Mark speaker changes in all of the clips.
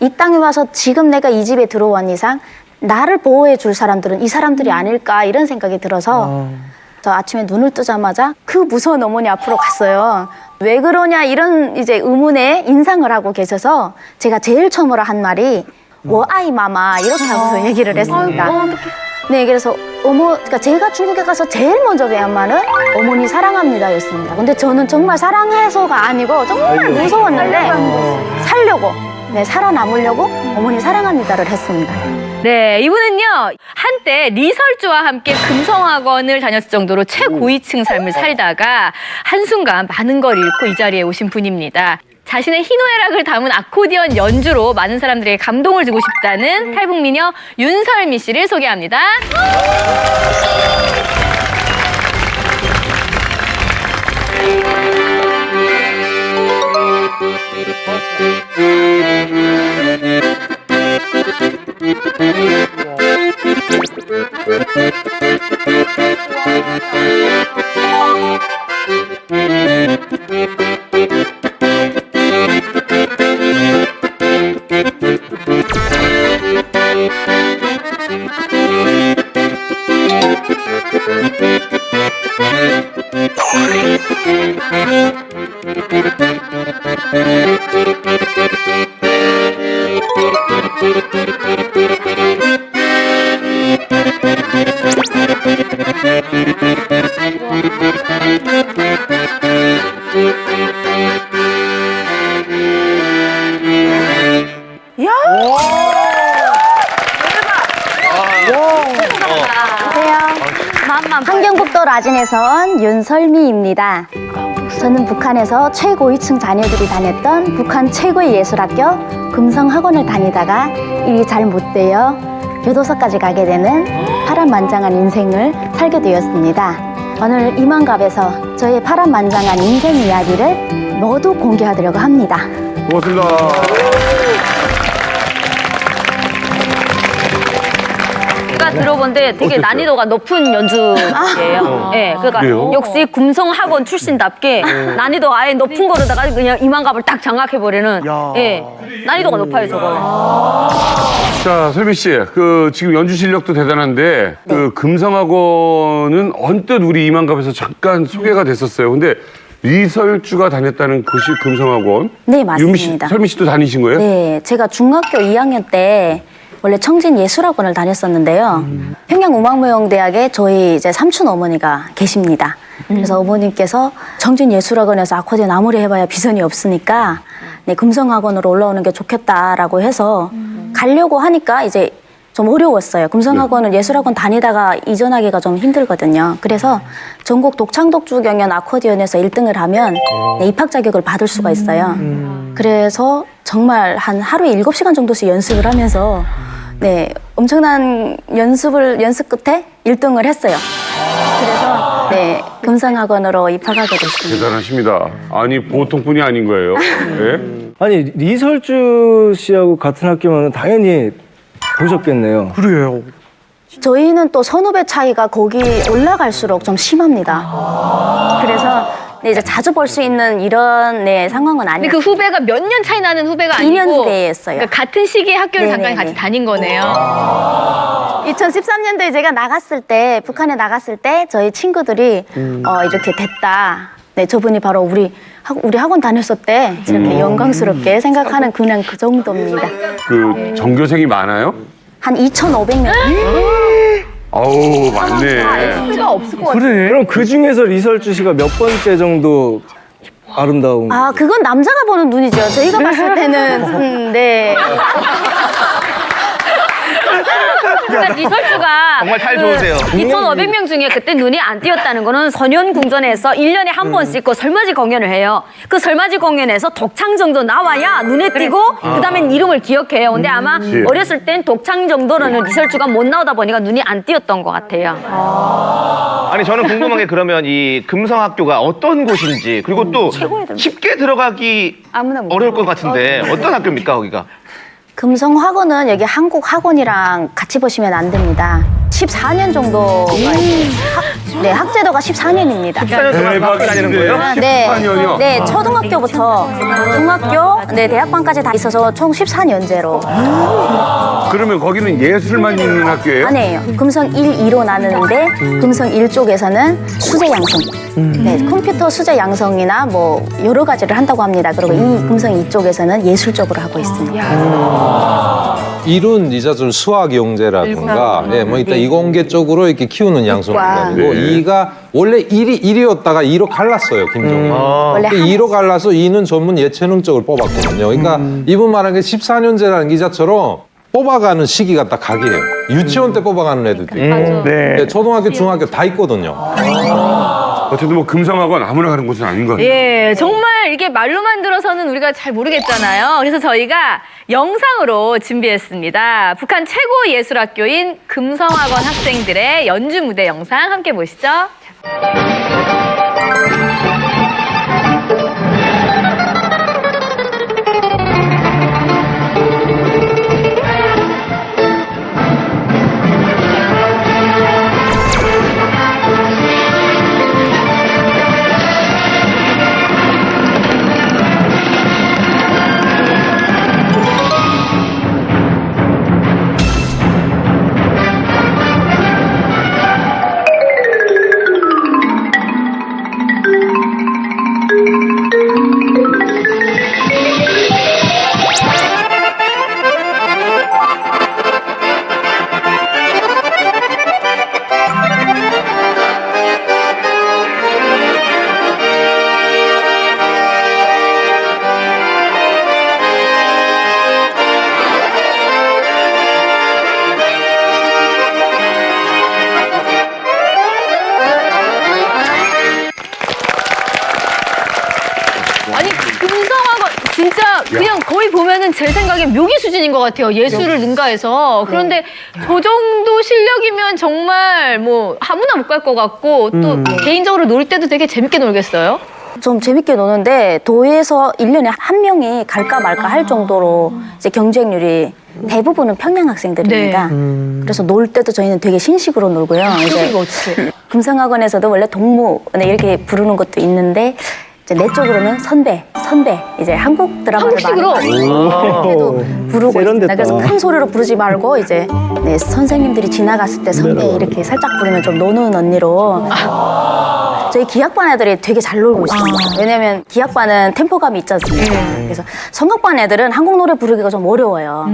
Speaker 1: 이 땅에 와서 지금 내가 이 집에 들어온 이상 나를 보호해 줄 사람들은 이 사람들이 아닐까 이런 생각이 들어서 저 아침에 눈을 뜨자마자 그 무서운 어머니 앞으로 갔어요. 왜 그러냐 이런 이제 의문에 인상을 하고 계셔서 제가 제일 처음으로 한 말이 워아이 마마 이렇게 하고서 얘기를 했습니다. 네, 그래서 그러니까 제가 중국에 가서 제일 먼저 배운 말은 어머니 사랑합니다였습니다. 근데 저는 정말 사랑해서가 아니고 정말 무서웠는데 살려고, 네, 살아남으려고 어머니 사랑합니다를 했습니다.
Speaker 2: 네, 이분은요 한때 리설주와 함께 금성학원을 다녔을 정도로 최고위층 삶을 살다가 한순간 많은 걸 잃고 이 자리에 오신 분입니다. 자신의 희노애락을 담은 아코디언 연주로 많은 사람들에게 감동을 주고 싶다는 탈북미녀 윤설미 씨를 소개합니다.
Speaker 1: 함경북도 라진에서 온 윤설미입니다. 저는 북한에서 최고위층 자녀들이 다녔던 북한 최고의 예술학교 금성학원을 다니다가 일이 잘 못되어 교도소까지 가게 되는 파란만장한 인생을 살게 되었습니다. 오늘 이만갑에서 저의 파란만장한 인생 이야기를 모두 공개하려고 합니다.
Speaker 3: 고맙습니다.
Speaker 2: 제가 들어본데 되게
Speaker 3: 어땠어요?
Speaker 2: 난이도가 높은 연주예요. 네, 그러니까
Speaker 3: 그래요?
Speaker 2: 역시 금성학원 출신답게 난이도가 아예 높은 거로다가 그냥 이만갑을 딱 장악해버리는 예, 난이도가 높아요, 저거.
Speaker 3: 자, 설미 씨, 지금 연주 실력도 대단한데 금성학원은 언뜻 우리 이만갑에서 잠깐 소개가 됐었어요. 근데 리설주가 다녔다는 곳이 금성학원.
Speaker 1: 네, 맞습니다.
Speaker 3: 설미 씨도 다니신 거예요?
Speaker 1: 네, 제가 중학교 2학년 때 원래 청진예술학원을 다녔었는데요. 평양음악무용대학에 저희 이제 삼촌 어머니가 계십니다. 그래서 어머님께서 청진예술학원에서 아코디언 아무리 해봐야 비전이 없으니까 네, 금성학원으로 올라오는 게 좋겠다라고 해서 가려고 하니까 이제 좀 어려웠어요. 금성학원은 예술학원 다니다가 이전하기가 좀 힘들거든요. 그래서 전국 독창독주 경연 아코디언에서 1등을 하면 네, 입학 자격을 받을 수가 있어요. 그래서 정말 한 하루에 7시간 정도씩 연습을 하면서 네, 엄청난 연습 끝에 1등을 했어요. 그래서 네, 금성학원으로 입학하게 됐습니다.
Speaker 3: 대단하십니다. 아니, 보통 분이 아닌 거예요. 네?
Speaker 4: 아니 리설주 씨하고 같은 학교면 당연히 보셨겠네요.
Speaker 5: 그래요.
Speaker 1: 저희는 또 선후배 차이가 거기 올라갈수록 좀 심합니다. 그래서 네, 이제 자주 볼 수 있는 이런 네, 상황은
Speaker 2: 근데
Speaker 1: 아니에요.
Speaker 2: 그 후배가 몇 년 차이 나는 후배가 아니고
Speaker 1: 2년 후배였어요.
Speaker 2: 그러니까 같은 시기에 학교를 잠깐
Speaker 1: 네네네.
Speaker 2: 같이 다닌 거네요.
Speaker 1: 2013년도에 제가 나갔을 때, 북한에 나갔을 때 저희 친구들이 이렇게 됐다. 네, 저분이 바로 우리 학원 다녔었대. 이렇게 영광스럽게 생각하는 그냥 그 정도입니다.
Speaker 3: 전교생이 많아요?
Speaker 1: 한 2,500명.
Speaker 3: 아우, 많네.
Speaker 2: 수가 없을 것 같아요.
Speaker 4: 그래. 그럼 그 중에서 리설주 씨가 몇 번째 정도 아름다운?
Speaker 1: 아, 그건 남자가 보는 눈이죠. 저희가 봤을 때는 네.
Speaker 2: 그러니까 리설주가
Speaker 5: 정말 탈 좋으세요.
Speaker 2: 2,500명 중에 그때 눈이 안 띄었다는 거는 선현궁전에서 1년에 한 번씩 그 설맞이 공연을 해요. 그 설맞이 공연에서 독창 정도 나와야 눈에 띄고 그다음엔 이름을 기억해요. 근데 아마 어렸을 땐 독창 정도로는 리설주가 못 나오다 보니까 눈이 안 띄었던 것 같아요.
Speaker 5: 아니 저는 궁금한 게 그러면 이 금성학교가 어떤 곳인지 그리고 또 쉽게 들어가기
Speaker 2: 아무나 못
Speaker 5: 어려울 것 같은데 어떤 학교입니까 거기가?
Speaker 1: 금성학원은 여기 한국학원이랑 같이 보시면 안 됩니다. 14년 정도 네, 학제도가 14년입니다.
Speaker 5: 14년 동안 학교 다니는 거예요?
Speaker 1: 네,
Speaker 3: 14년이요?
Speaker 1: 네, 초등학교부터 중학교, 네, 대학반까지 다 있어서 총 14년제로.
Speaker 3: 그러면 거기는 예술만 있는 학교예요?
Speaker 1: 아니에요. 금성 1, 2로 나누는데 금성 1쪽에서는 수제 양성. 네, 컴퓨터 수제 양성이나 뭐 여러 가지를 한다고 합니다. 그리고 이 금성 2쪽에서는 예술적으로 하고 있습니다.
Speaker 6: 일은 이제 좀 수학 영재라든가 예, 뭐 일단 이공계 쪽으로 이렇게 키우는 양성이고
Speaker 3: 네.
Speaker 6: 이가 원래 일이었다가 이로 갈랐어요 김종이.
Speaker 1: 원래
Speaker 6: 그 이로 갈라서 이는 전문 예체능 쪽을 뽑았거든요. 그러니까 이분 말한 게 14년제라는 기자처럼 뽑아가는 시기가 딱 각이에요. 유치원 때 뽑아가는 애들도 있고
Speaker 4: 네.
Speaker 6: 예, 초등학교, 중학교 다 있거든요.
Speaker 3: 어쨌든 뭐 금성학원 아무나 가는 곳은 아닌 것 같아요.
Speaker 2: 예, 정말 이게 말로만 들어서는 우리가 잘 모르겠잖아요. 그래서 저희가 영상으로 준비했습니다. 북한 최고 예술학교인 금성학원 학생들의 연주 무대 영상 함께 보시죠. 아니 금성학원 진짜 그냥 거의 보면은 제 생각엔 묘기 수준인 것 같아요. 예술을 능가해서. 그런데 저 정도 실력이면 정말 뭐 아무나 못 갈 것 같고 또 개인적으로 놀 때도 되게 재밌게 놀겠어요.
Speaker 1: 좀 재밌게 노는데 도에서 1년에 한 명이 갈까 말까 할 정도로 이제 경쟁률이 대부분은 평양 학생들입니다. 그래서 놀 때도 저희는 되게 신식으로 놀고요. 이제 금성학원에서도 원래 동무 네, 이렇게 부르는 것도 있는데 이제 내 쪽으로는 선배 이제 한국 드라마를
Speaker 2: 한국식으로?
Speaker 1: 때도 부르고
Speaker 4: 세련됐다.
Speaker 1: 있습니다. 그래서 큰 소리로 부르지 말고 이제 네, 선생님들이 지나갔을 때 선배 이렇게 살짝 부르면 좀 노는 언니로 저희 기악반 애들이 되게 잘 놀고 있습니다. 왜냐면 기악반은 템포감이 있지 않습니까? 그래서 성악반 애들은 한국 노래 부르기가 좀 어려워요.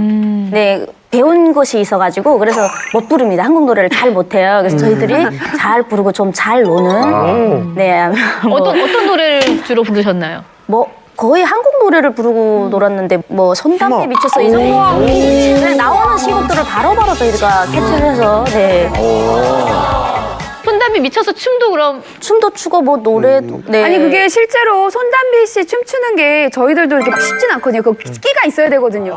Speaker 1: 네, 배운 것이 있어가지고 그래서 못 부릅니다. 한국 노래를 잘 못해요. 그래서 저희들이 잘 부르고 좀 잘 노는 네, 뭐,
Speaker 2: 어떤 노래를 주로 부르셨나요?
Speaker 1: 뭐 거의 한국 노래를 부르고 놀았는데 뭐 손담비에 미쳐서 이 정도 네, 나오는 시곡들을 바로바로 저희가 캐치를 해서 네.
Speaker 2: 손담비 미쳐서 춤도 그럼
Speaker 1: 춤도 추고 뭐 노래도 네.
Speaker 7: 아니 그게 실제로 손담비 씨 춤추는 게 저희들도 이렇게 막 쉽진 않거든요. 그 끼가 있어야 되거든요.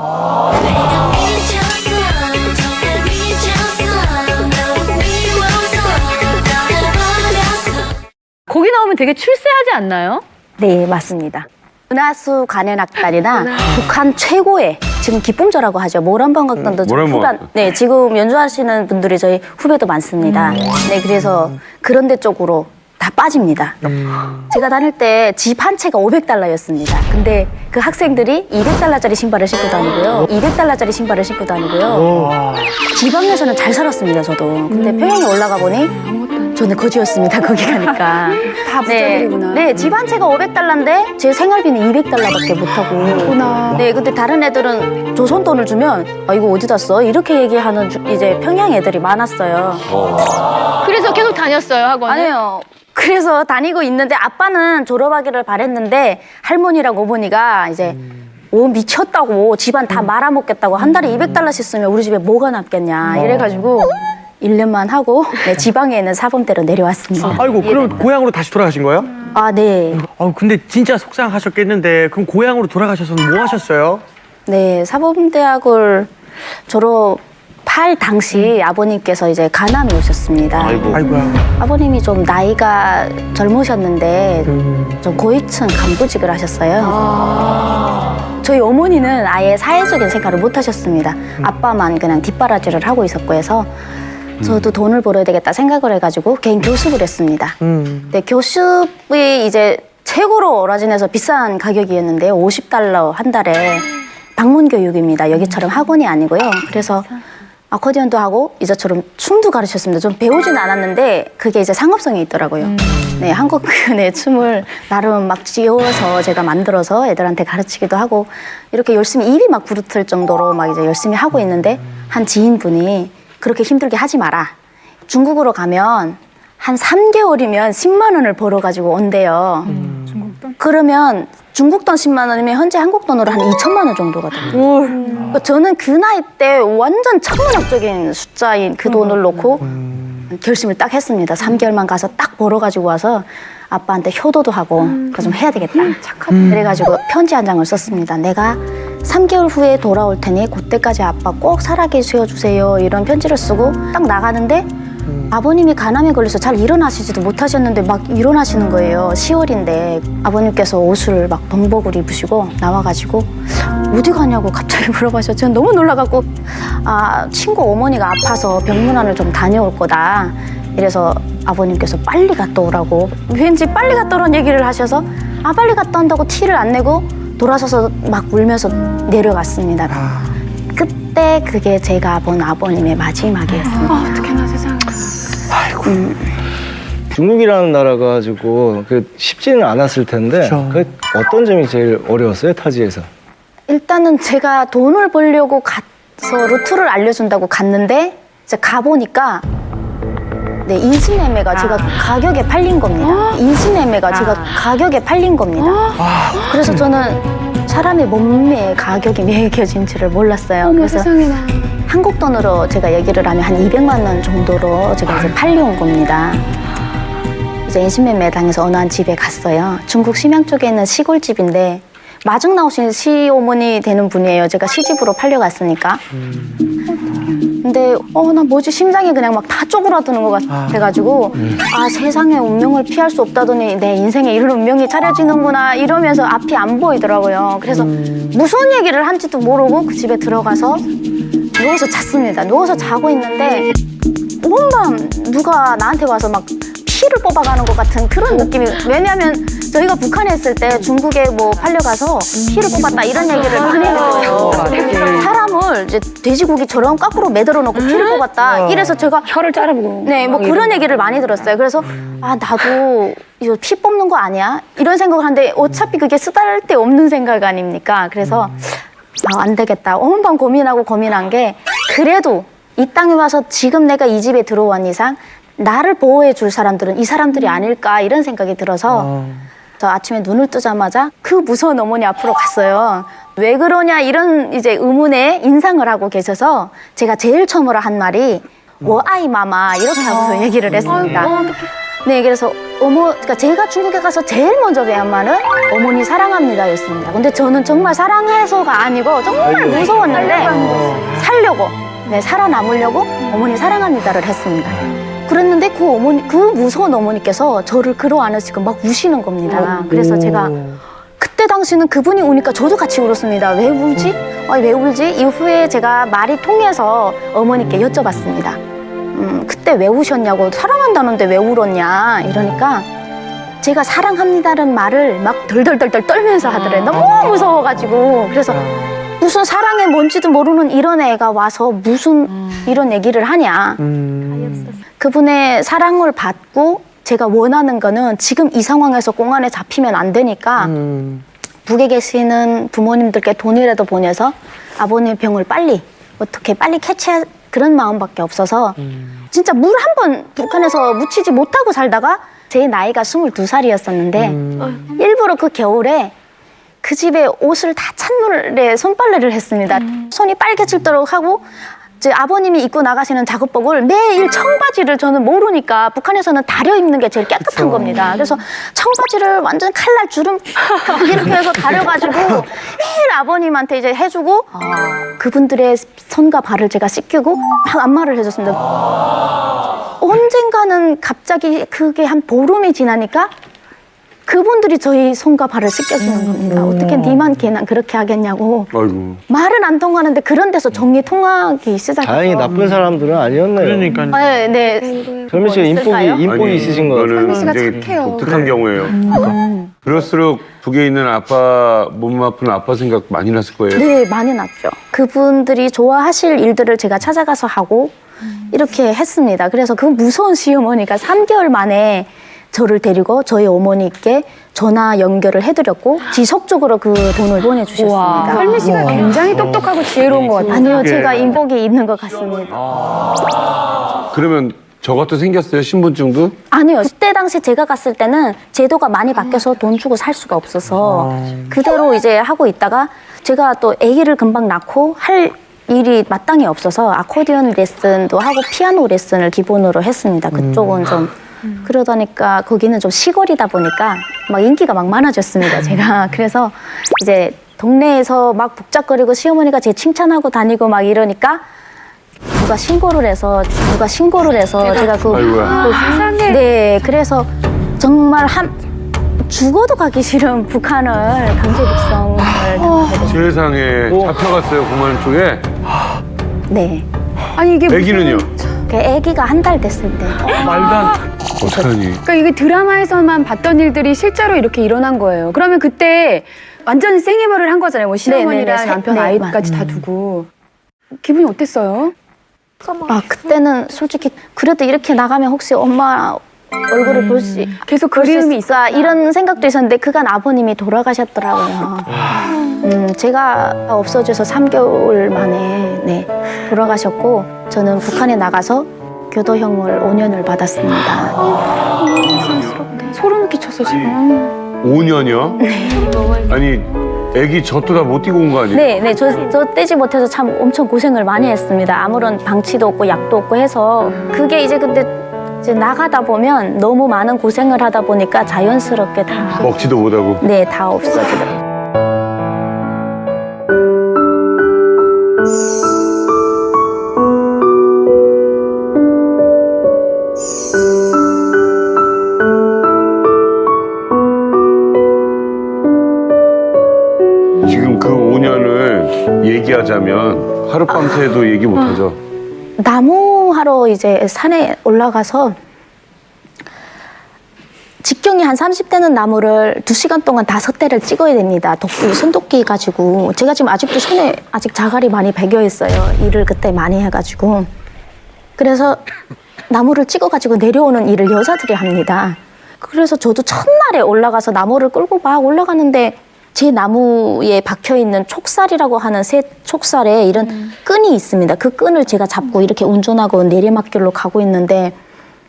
Speaker 2: 거기 나오면 되게 출세하지 않나요?
Speaker 1: 네, 맞습니다. 은하수 관현악단이나 북한 최고의 지금 기쁨조라고 하죠. 모란방각단도 지금
Speaker 3: 모란방각단.
Speaker 1: 네, 지금 연주하시는 분들이 저희 후배도 많습니다. 네, 그래서 그런 데 쪽으로 다 빠집니다. 제가 다닐 때 집 한 채가 500달러였습니다. 근데 그 학생들이 200달러짜리 신발을 신고 다니고요. 200달러짜리 신발을 신고 다니고요. 지방에서는 잘 살았습니다, 저도. 근데 평양에 올라가 보니 저는 거지였습니다, 거기 가니까.
Speaker 7: 다 부자들이구나.
Speaker 1: 네, 집 한 채가 500달러인데 제 생활비는 200달러밖에 못하고. 네, 근데 다른 애들은 조선 돈을 주면 아, 이거 어디다 써? 이렇게 얘기하는 이제 평양 애들이 많았어요.
Speaker 2: 그래서 계속 다녔어요, 학원을?
Speaker 1: 아니요. 그래서 다니고 있는데 아빠는 졸업하기를 바랬는데 할머니랑 어머니가 이제 오 미쳤다고 집안 다 말아먹겠다고 한 달에 200달러씩 쓰면 우리 집에 뭐가 남겠냐 이래가지고 1년만 하고 네, 지방에 있는 사범대로 내려왔습니다.
Speaker 8: 아이고, 그럼 고향으로 다시 돌아가신 거예요?
Speaker 1: 아, 네.
Speaker 8: 근데 진짜 속상하셨겠는데 그럼 고향으로 돌아가셔서 뭐 하셨어요?
Speaker 1: 네, 사범대학을 졸업할 당시 아버님께서 이제 간암이 오셨습니다.
Speaker 8: 아이고야.
Speaker 1: 아버님이 좀 나이가 젊으셨는데 좀 고위층 간부직을 하셨어요. 저희 어머니는 아예 사회적인 생활을 못 하셨습니다. 아빠만 그냥 뒷바라지를 하고 있었고 해서 저도 돈을 벌어야 되겠다 생각을 해가지고 개인 교습을 했습니다. 근데 교습이 이제 최고로 오라진에서 비싼 가격이었는데요. $50 한 달에 방문 교육입니다. 여기처럼 학원이 아니고요. 그래서 아코디언도 하고 이제처럼 춤도 가르쳤습니다. 좀 배우진 않았는데 그게 이제 상업성이 있더라고요. 네, 한국 네, 춤을 나름 막 지어서 제가 만들어서 애들한테 가르치기도 하고 이렇게 열심히 입이 막 부르틀 정도로 막 이제 열심히 하고 있는데 한 지인분이 그렇게 힘들게 하지 마라. 중국으로 가면 한 3개월이면 10만 원을 벌어가지고 온대요. 그러면 중국 돈 10만 원이면 현재 한국 돈으로 한 2천만 원 정도거든요. 그러니까 저는 그 나이 때 완전 천문학적인 숫자인 그 돈을 놓고 결심을 딱 했습니다. 3개월만 가서 딱 벌어가지고 와서 아빠한테 효도도 하고 그거 좀 해야 되겠다. 그래가지고 편지 한 장을 썼습니다. 내가 3개월 후에 돌아올 테니 그때까지 아빠 꼭 살아계셔 주세요. 이런 편지를 쓰고 딱 나가는데 아버님이 간암에 걸려서 잘 일어나시지도 못하셨는데 막 일어나시는 거예요. 10월인데 아버님께서 옷을 막 동복을 입으시고 나와가지고 어디 가냐고 갑자기 물어봐서 저는 너무 놀라갖고 친구 어머니가 아파서 병문안을 좀 다녀올 거다. 이래서 아버님께서 빨리 갔다 오라고 왠지 빨리 갔다 오라는 얘기를 하셔서 빨리 갔다 온다고 티를 안 내고 돌아서서 막 울면서 내려갔습니다. 그때 그게 제가 본 아버님의 마지막이었습니다.
Speaker 7: 어떡해나 세상에.
Speaker 4: 중국이라는 나라가 가지고 쉽지는 않았을 텐데 그 어떤 점이 제일 어려웠어요, 타지에서?
Speaker 1: 일단은 제가 돈을 벌려고 가서 루트를 알려준다고 갔는데 이제 가보니까 네, 인신매매가 제가 가격에 팔린 겁니다. 인신매매가 제가 가격에 팔린 겁니다. 그래서 저는 사람의 몸매의 가격이 매겨진지를 몰랐어요.
Speaker 7: 어머
Speaker 1: 그래서
Speaker 7: 세상에나.
Speaker 1: 한국 돈으로 제가 얘기를 하면 한 200만 원 정도로 제가 이제 팔려온 겁니다. 이제 인신매매 당해서 어느 한 집에 갔어요. 중국 심양 쪽에 있는 시골집인데 마중 나오신 시어머니 되는 분이에요. 제가 시집으로 팔려갔으니까. 근데 나 뭐지 심장이 그냥 막 다 쪼그라드는 것 같아가지고 세상에 운명을 피할 수 없다더니 내 인생에 이런 운명이 차려지는구나 이러면서 앞이 안 보이더라고요. 그래서 무슨 얘기를 한지도 모르고 그 집에 들어가서 누워서 잤습니다. 누워서 자고 있는데 온밤 누가 나한테 와서 막 피를 뽑아가는 것 같은 그런 느낌이. 왜냐하면 저희가 북한에 있을 때 중국에 뭐 팔려가서 피를 뽑았다 이런 얘기를 많이 했어요. 사람을 이제 돼지고기처럼 거꾸로 매달아 놓고 피를 뽑았다. 이래서 제가
Speaker 7: 혀를 자르고.
Speaker 1: 네, 뭐 그런 얘기를 많이 들었어요. 그래서 나도 이거 피 뽑는 거 아니야? 이런 생각을 하는데 어차피 그게 쓰잘데없는 생각 아닙니까? 그래서 안 되겠다. 온밤 고민한 게 그래도 이 땅에 와서 지금 내가 이 집에 들어온 이상 나를 보호해 줄 사람들은 이 사람들이 아닐까 이런 생각이 들어서 저 아침에 눈을 뜨자마자 그 무서운 어머니 앞으로 갔어요. 왜 그러냐 이런 이제 의문에 인상을 하고 계셔서 제가 제일 처음으로 한 말이 워아이 마마 이렇게 하고서 얘기를 했습니다. 네, 그래서 그러니까 제가 중국에 가서 제일 먼저 배운 말은 어머니 사랑합니다였습니다. 근데 저는 정말 사랑해서가 아니고 정말 무서웠는데 살려고, 네, 살아남으려고 어머니 사랑합니다를 했습니다. 그랬는데 그 무서운 어머니께서 저를 끌어안으시고 막 우시는 겁니다. 그래서 제가 그때 당시는 그분이 우니까 저도 같이 울었습니다. 왜 울지? 왜 울지? 이후에 제가 말이 통해서 어머니께 여쭤봤습니다. 그때 왜 우셨냐고. 사랑한다는데 왜 울었냐 이러니까 제가 사랑합니다라는 말을 막 덜덜덜덜 떨면서 하더래. 너무 무서워가지고. 그래서 무슨 사랑이 뭔지도 모르는 이런 애가 와서 무슨 이런 얘기를 하냐. 그분의 사랑을 받고 제가 원하는 거는 지금 이 상황에서 공안에 잡히면 안 되니까 북에 계시는 부모님들께 돈이라도 보내서 아버님의 병을 어떻게 빨리 캐치할 그런 마음밖에 없어서 진짜 물 한 번 북한에서 묻히지 못하고 살다가 제 나이가 22살이었었는데 일부러 그 겨울에 그 집에 옷을 다 찬물에 손빨래를 했습니다. 손이 빨개질도록 하고 이제 아버님이 입고 나가시는 작업복을 매일 청바지를 저는 모르니까 북한에서는 다려 입는 게 제일 깨끗한 겁니다. 그래서 청바지를 완전 칼날 주름 이렇게 해서 다려가지고 매일 아버님한테 이제 해주고 그분들의 손과 발을 제가 씻기고 막 안마를 해줬습니다. 언젠가는 갑자기 그게 한 보름이 지나니까 그분들이 저희 손과 발을 씻겨주는 겁니다. 어떻게 니만 걔는 그렇게 하겠냐고.
Speaker 3: 아이고.
Speaker 1: 말은 안 통하는데 그런 데서 정리 통하기 시작해서.
Speaker 4: 다행히 나쁜 사람들은 아니었네요.
Speaker 8: 그러니까.
Speaker 1: 네, 네.
Speaker 4: 설미 씨가 인복이
Speaker 3: 아니,
Speaker 4: 있으신 것 같아요.
Speaker 3: 이거는
Speaker 7: 씨가
Speaker 3: 굉장히
Speaker 7: 착해요.
Speaker 3: 독특한 경우예요. 그럴수록 북에 있는 아빠, 몸 아픈 아빠 생각 많이 났을 거예요.
Speaker 1: 네, 많이 났죠. 그분들이 좋아하실 일들을 제가 찾아가서 하고 이렇게 했습니다. 그래서 그 무서운 시어머니가 3개월 만에 저를 데리고 저희 어머니께 전화 연결을 해드렸고 지속적으로 그 돈을 보내주셨습니다.
Speaker 7: 설미 씨가 굉장히 똑똑하고 지혜로운 것 같아요.
Speaker 1: 아니요, 제가 인복이 있는 것 같습니다.
Speaker 3: 그러면 저것도 생겼어요? 신분증도?
Speaker 1: 아니요, 그때 당시 제가 갔을 때는 제도가 많이 바뀌어서 돈 주고 살 수가 없어서 그대로 이제 하고 있다가 제가 또 아기를 금방 낳고 할 일이 마땅히 없어서 아코디언 레슨도 하고 피아노 레슨을 기본으로 했습니다. 그쪽은 좀 그러다니까 거기는 좀 시골이다 보니까 막 인기가 막 많아졌습니다. 제가 그래서 이제 동네에서 막 북적거리고 시어머니가 제 칭찬하고 다니고 막 이러니까 누가 신고를 해서 제가 그
Speaker 3: 아이고야.
Speaker 1: 네, 그래서 정말 죽어도 가기 싫은 북한을 강제 북송을 당하게 됐어요.
Speaker 3: 세상에 잡혀갔어요, 공안 쪽에.
Speaker 1: 네,
Speaker 7: 아니 이게
Speaker 3: 애기는요?
Speaker 1: 그 아기가 한 달 됐을 때.
Speaker 8: 말도 안
Speaker 3: 어떡하니?
Speaker 7: 그러니까 이게 드라마에서만 봤던 일들이 실제로 이렇게 일어난 거예요. 그러면 그때 완전히 생애벌을 한 거잖아요. 뭐 시어머니랑
Speaker 1: 네네네.
Speaker 7: 남편
Speaker 1: 네,
Speaker 7: 아이까지 다 두고. 기분이 어땠어요?
Speaker 1: 아, 그때는 솔직히 그래도 이렇게 나가면 혹시 엄마 얼굴을
Speaker 7: 계속
Speaker 1: 볼 수
Speaker 7: 그리움이
Speaker 1: 있을까 이런 생각도 있었는데 그간 아버님이 돌아가셨더라고요. 제가 없어져서 3개월 만에 네, 돌아가셨고 저는 북한에 나가서 교도형을 5년을 받았습니다.
Speaker 7: 소름 끼쳤어 지금.
Speaker 3: 5년이요? 아니, 애기 젖도 다 못 뛰고 온 거 아니에요?
Speaker 1: 네, 저 떼지 못해서 참 엄청 고생을 많이 했습니다. 아무런 방치도 없고 약도 없고 해서 그게 이제 근데 이제 나가다 보면 너무 많은 고생을 하다 보니까 자연스럽게 다
Speaker 3: 먹지도 못하고.
Speaker 1: 네, 다 없어지더라고요.
Speaker 3: 지금 그 5년을 얘기하자면 하룻밤 새도 얘기 못하죠.
Speaker 1: 나무하러 이제 산에 올라가서 직경이 한 30대는 나무를 2시간 동안 5대를 찍어야 됩니다. 손도끼 가지고. 제가 지금 아직도 손에 아직 자갈이 많이 배겨 있어요. 일을 그때 많이 해가지고. 그래서 나무를 찍어가지고 내려오는 일을 여자들이 합니다. 그래서 저도 첫날에 올라가서 나무를 끌고 막 올라가는데 제 나무에 박혀있는 촉살이라고 하는 새 촉살에 이런 끈이 있습니다. 그 끈을 제가 잡고 이렇게 운전하고 내리막길로 가고 있는데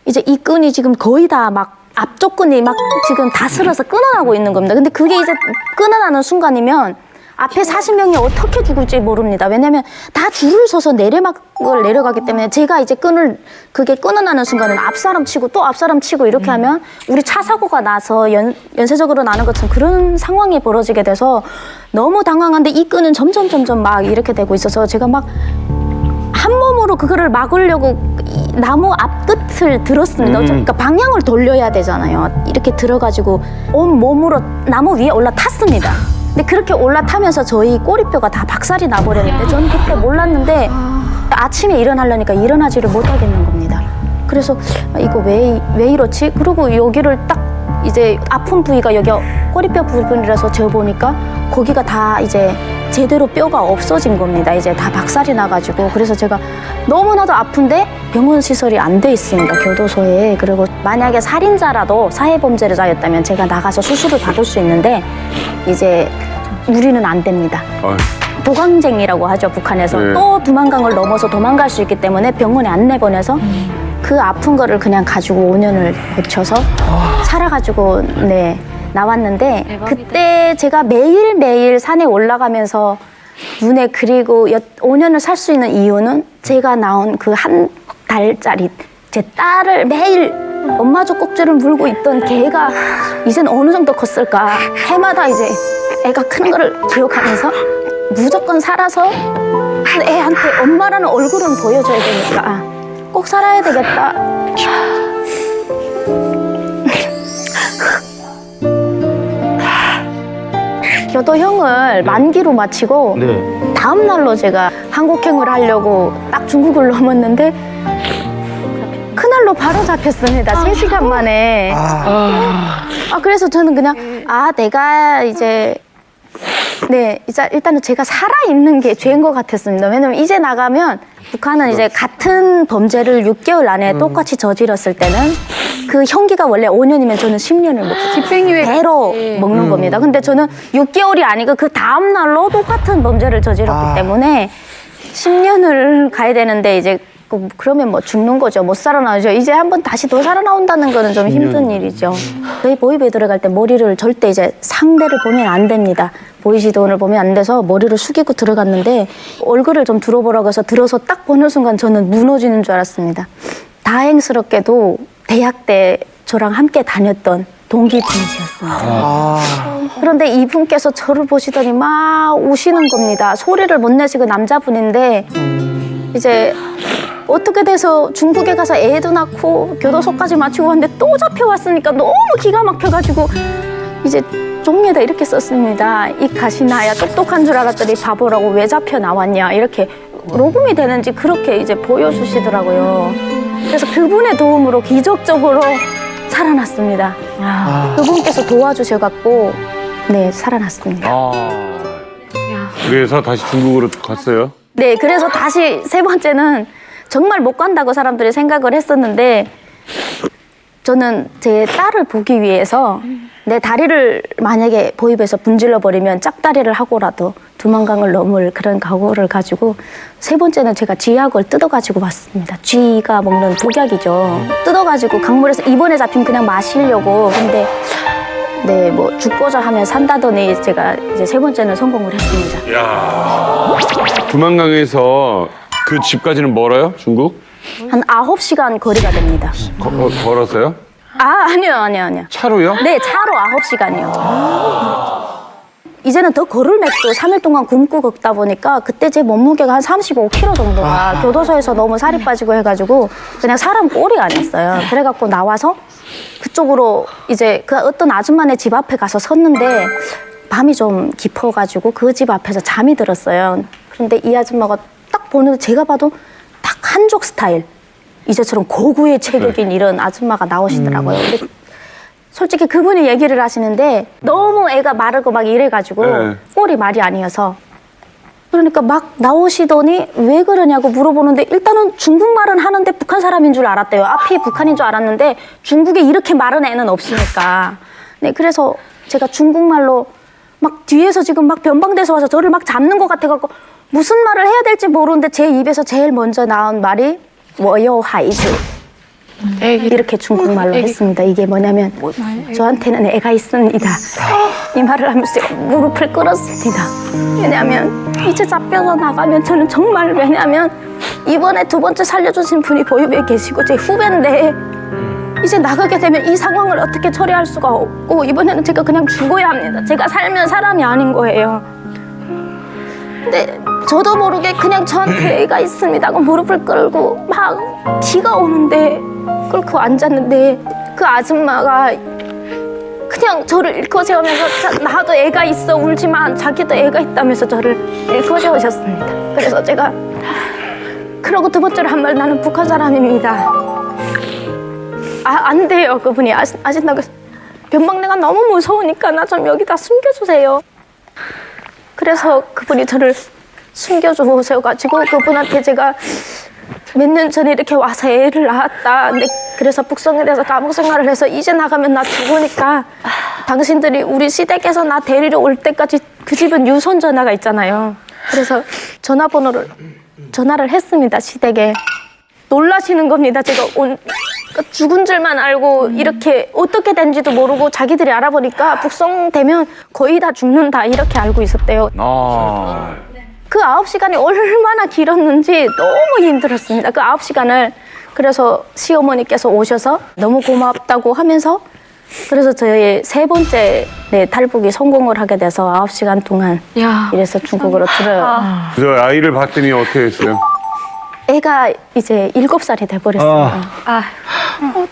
Speaker 1: 이제 이 끈이 지금 거의 다 막 앞쪽 끈이 막 지금 다 슬어서 끊어나고 있는 겁니다. 근데 그게 이제 끊어나는 순간이면 앞에 40명이 어떻게 죽을지 모릅니다. 왜냐면 다 줄을 서서 내리막을 내려가기 때문에 제가 이제 그게 끊어나는 순간은 앞사람 치고 또 앞사람 치고 이렇게 하면 우리 차 사고가 나서 연쇄적으로 나는 것처럼 그런 상황이 벌어지게 돼서 너무 당황한데 이 끈은 점점 막 이렇게 되고 있어서 제가 막 한 몸으로 그거를 막으려고 이 나무 앞끝을 들었습니다. 그러니까 방향을 돌려야 되잖아요. 이렇게 들어가지고 온 몸으로 나무 위에 올라탔습니다. 근데 그렇게 올라타면서 저희 꼬리뼈가 다 박살이 나버렸는데 저는 그때 몰랐는데 아침에 일어나려니까 일어나지를 못하겠는 겁니다. 그래서 이거 왜 이렇지? 그리고 여기를 딱 이제 아픈 부위가 여기 꼬리뼈 부분이라서 재보니까 거기가 다 이제 제대로 뼈가 없어진 겁니다. 이제 다 박살이 나가지고. 그래서 제가 너무나도 아픈데 병원 시설이 안 돼 있습니다. 교도소에. 그리고 만약에 살인자라도 사회범죄자였다면 제가 나가서 수술을 받을 수 있는데 이제 우리는 안 됩니다.
Speaker 3: 아유.
Speaker 1: 도강쟁이라고 하죠, 북한에서.
Speaker 3: 네.
Speaker 1: 또 두만강을 넘어서 도망갈 수 있기 때문에 병원에 안 내보내서 그 아픈 거를 그냥 가지고 5년을 고쳐서 살아가지고 네 나왔는데 그때 제가 매일매일 산에 올라가면서 눈에 그리고 5년을 살 수 있는 이유는 제가 낳은 그 한 달짜리 제 딸을 매일 엄마 젖꼭지를 물고 있던 걔가 이젠 어느 정도 컸을까 해마다 이제 애가 크는 거를 기억하면서 무조건 살아서 애한테 엄마라는 얼굴은 보여줘야 되니까 꼭 살아야 되겠다. 교도형을 만기로 마치고
Speaker 5: 네.
Speaker 1: 다음 날로 제가 한국행을 하려고 딱 중국을 넘었는데 그날로 바로 잡혔습니다. 3시간 만에. 그래서 저는 그냥 내가 이제 일단은 제가 살아있는 게 죄인 것 같았습니다. 왜냐면 이제 나가면 북한은 이제 같은 범죄를 6개월 안에 똑같이 저질렀을 때는 그 형기가 원래 5년이면 저는 10년을 먹고
Speaker 7: 집행유예
Speaker 1: 배로 먹는 겁니다. 근데 저는 6개월이 아니고 그 다음 날로 똑같은 범죄를 저질렀기 때문에 10년을 가야 되는데 이제 그러면 뭐 죽는 거죠. 못 살아나오죠. 이제 한번 다시 더 살아나온다는 거는 좀 힘든 일이죠. 저희 보이부에 들어갈 때 머리를 절대 이제 상대를 보면 안 됩니다. 보이시도원을 보면 안 돼서 머리를 숙이고 들어갔는데 얼굴을 좀 들어보라고 해서 들어서 딱 보는 순간 저는 무너지는 줄 알았습니다. 다행스럽게도 대학 때 저랑 함께 다녔던 동기분이셨습니다. 그런데 이분께서 저를 보시더니 막 우시는 겁니다. 소리를 못 내시고 남자분인데 이제 어떻게 돼서 중국에 가서 애도 낳고 교도소까지 마치고 왔는데 또 잡혀왔으니까 너무 기가 막혀가지고 이제 종이에다 이렇게 썼습니다. 이 가시나야 똑똑한 줄 알았더니 바보라고 왜 잡혀 나왔냐 이렇게 녹음이 되는지 그렇게 이제 보여주시더라고요. 그래서 그분의 도움으로 기적적으로 살아났습니다. 그분께서 도와주셔갖고 살아났습니다.
Speaker 3: 그래서 다시 중국으로 갔어요?
Speaker 1: 네, 그래서 다시 3번째는 정말 못 간다고 사람들이 생각을 했었는데 저는 제 딸을 보기 위해서 내 다리를 만약에 보입에서 분질러 버리면 짝다리를 하고라도 두만강을 넘을 그런 각오를 가지고 3번째는 제가 쥐약을 뜯어가지고 왔습니다. 쥐가 먹는 독약이죠. 뜯어가지고 강물에서 이번에 잡히면 그냥 마시려고. 근데 뭐 죽고자 하면 산다더니 제가 이제 3번째는 성공을 했습니다.
Speaker 3: 야, 두만강에서 그 집까지는 멀어요? 중국?
Speaker 1: 한 9시간 거리가 됩니다.
Speaker 3: 걸었어요?
Speaker 1: 아니요.
Speaker 3: 차로요?
Speaker 1: 네, 차로 9시간이요. 이제는 더 걸을 맥도 3일 동안 굶고 걷다 보니까 그때 제 몸무게가 한 35kg 정도가 교도소에서 너무 살이 빠지고 해가지고 그냥 사람 꼴이 아니었어요. 그래갖고 나와서 그쪽으로 이제 그 어떤 아줌마네 집 앞에 가서 섰는데 밤이 좀 깊어가지고 그 집 앞에서 잠이 들었어요. 그런데 이 아줌마가 딱 보는데 제가 봐도 딱 한족 스타일 이제처럼 고구의 체격인 이런 아줌마가 나오시더라고요. 근데 솔직히 그분이 얘기를 하시는데 너무 애가 마르고 막 이래가지고 꼴이 말이 아니어서 그러니까 막 나오시더니 왜 그러냐고 물어보는데 일단은 중국말은 하는데 북한 사람인 줄 알았대요. 앞이 북한인 줄 알았는데 중국에 이렇게 마른 애는 없으니까. 네, 그래서 제가 중국말로 막 뒤에서 지금 막 변방돼서 와서 저를 막 잡는 것 같아갖고 무슨 말을 해야 될지 모르는데 제 입에서 제일 먼저 나온 말이 워요 하이즈 이렇게 중국말로 했습니다. 이게 뭐냐면 저한테는 애가 있습니다. 이 말을 하면서 제가 무릎을 꿇었습니다. 왜냐하면 이제 잡혀서 나가면 저는 정말 왜냐하면 이번에 2번째 살려주신 분이 보육에 계시고 제 후배인데 이제 나가게 되면 이 상황을 어떻게 처리할 수가 없고 이번에는 제가 그냥 죽어야 합니다. 제가 살면 사람이 아닌 거예요. 근데 저도 모르게 그냥 저한테 애가 있습니다. 무릎을 꿇고 막 비가 오는데 꿇고 앉았는데 그 아줌마가 그냥 저를 일거세우면서 나도 애가 있어 울지만 자기도 애가 있다면서 저를 일거세우셨습니다. 그래서 제가 그러고 2번째로 한 말 나는 북한 사람입니다. 안 돼요. 그분이 아신다고 변방내가 너무 무서우니까 나 좀 여기다 숨겨주세요. 그래서 그분이 저를 숨겨주셔가지고 그분한테 제가 몇 년 전에 이렇게 와서 애를 낳았다. 근데 그래서 북성에 대해서 감옥 생활을 해서 이제 나가면 나 죽으니까 당신들이 우리 시댁에서 나 데리러 올 때까지 그 집은 유선 전화가 있잖아요. 그래서 전화를 했습니다. 시댁에. 놀라시는 겁니다. 제가 죽은 줄만 알고 이렇게 어떻게 된지도 모르고 자기들이 알아보니까 북성 되면 거의 다 죽는다 이렇게 알고 있었대요. 그 9시간이 얼마나 길었는지 너무 힘들었습니다. 그 9시간을 그래서 시어머니께서 오셔서 너무 고맙다고 하면서 그래서 저희 3번째 탈북이 성공을 하게 돼서 9시간 동안 이래서 중국으로 들어요.
Speaker 3: 그래서 아이를 봤더니 어떻게 했어요?
Speaker 1: 애가 이제 7살이 돼버렸어요.